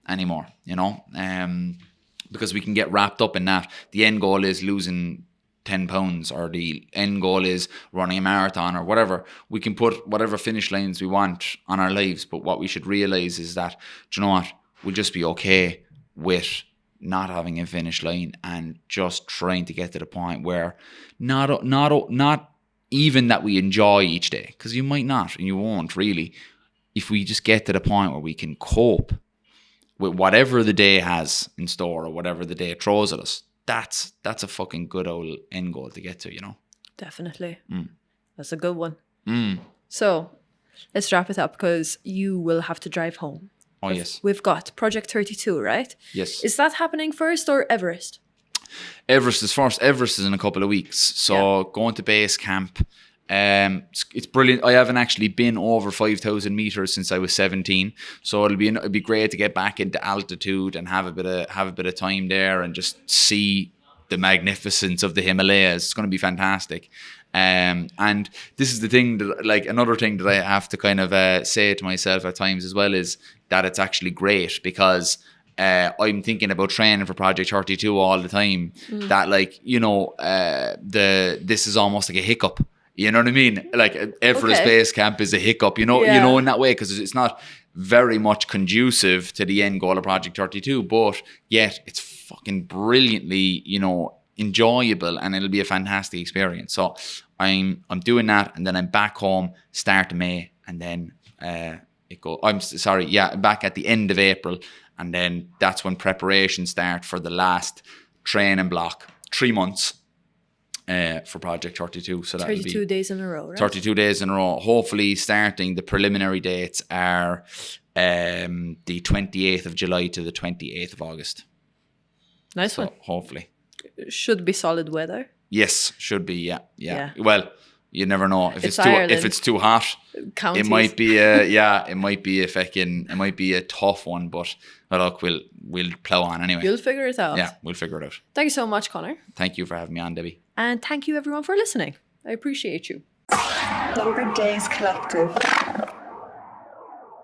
anymore, because we can get wrapped up in that. The end goal is losing 10 pounds, or the end goal is running a marathon, or whatever. We can put whatever finish lines we want on our lives, but what we should realize is that, do you know what, we'll just be okay with not having a finish line, and just trying to get to the point where not even that we enjoy each day, because you might not and you won't really. If we just get to the point where we can cope with whatever the day has in store, or whatever the day throws at us, that's a fucking good old end goal to get to, Definitely. That's a good one. So let's wrap it up, because you will have to drive home. Oh, yes. We've got Project 32, right? Yes. Is that happening first, or Everest? Everest is first. Everest is in a couple of weeks. So going to base camp. It's brilliant. I haven't actually been over 5,000 meters since I was 17. So it'd be great to get back into altitude and have a bit of time there and just see the magnificence of the Himalayas. It's going to be fantastic. And this is the thing that, like, another thing that I have to kind of say to myself at times as well, is that it's actually great, because I'm thinking about training for Project 32 all the time. That like, you know, this is almost like a hiccup. You know what I mean? Like Everest Base Camp is a hiccup, you know, in that way, because it's not very much conducive to the end goal of Project 32, but yet it's fucking brilliantly, you know, enjoyable, and it'll be a fantastic experience. So I'm doing that, and then I'm back home start of May, and then back at the end of April, and then that's when preparations start for the last training block, 3 months. For Project 32. So that 32 days in a row, right? 32 days in a row. Hopefully starting, the preliminary dates are the 28th of July to the 28th of August. Nice one. Hopefully. Should be solid weather. Yes, should be, yeah. Well, you never know. If it's too hot, Counties. it might be a tough one, but look, we'll plow on anyway. You'll figure it out. Yeah, we'll figure it out. Thank you so much, Conor. Thank you for having me on, Debbie. And thank you everyone for listening. I appreciate you. Hungry Days Collective.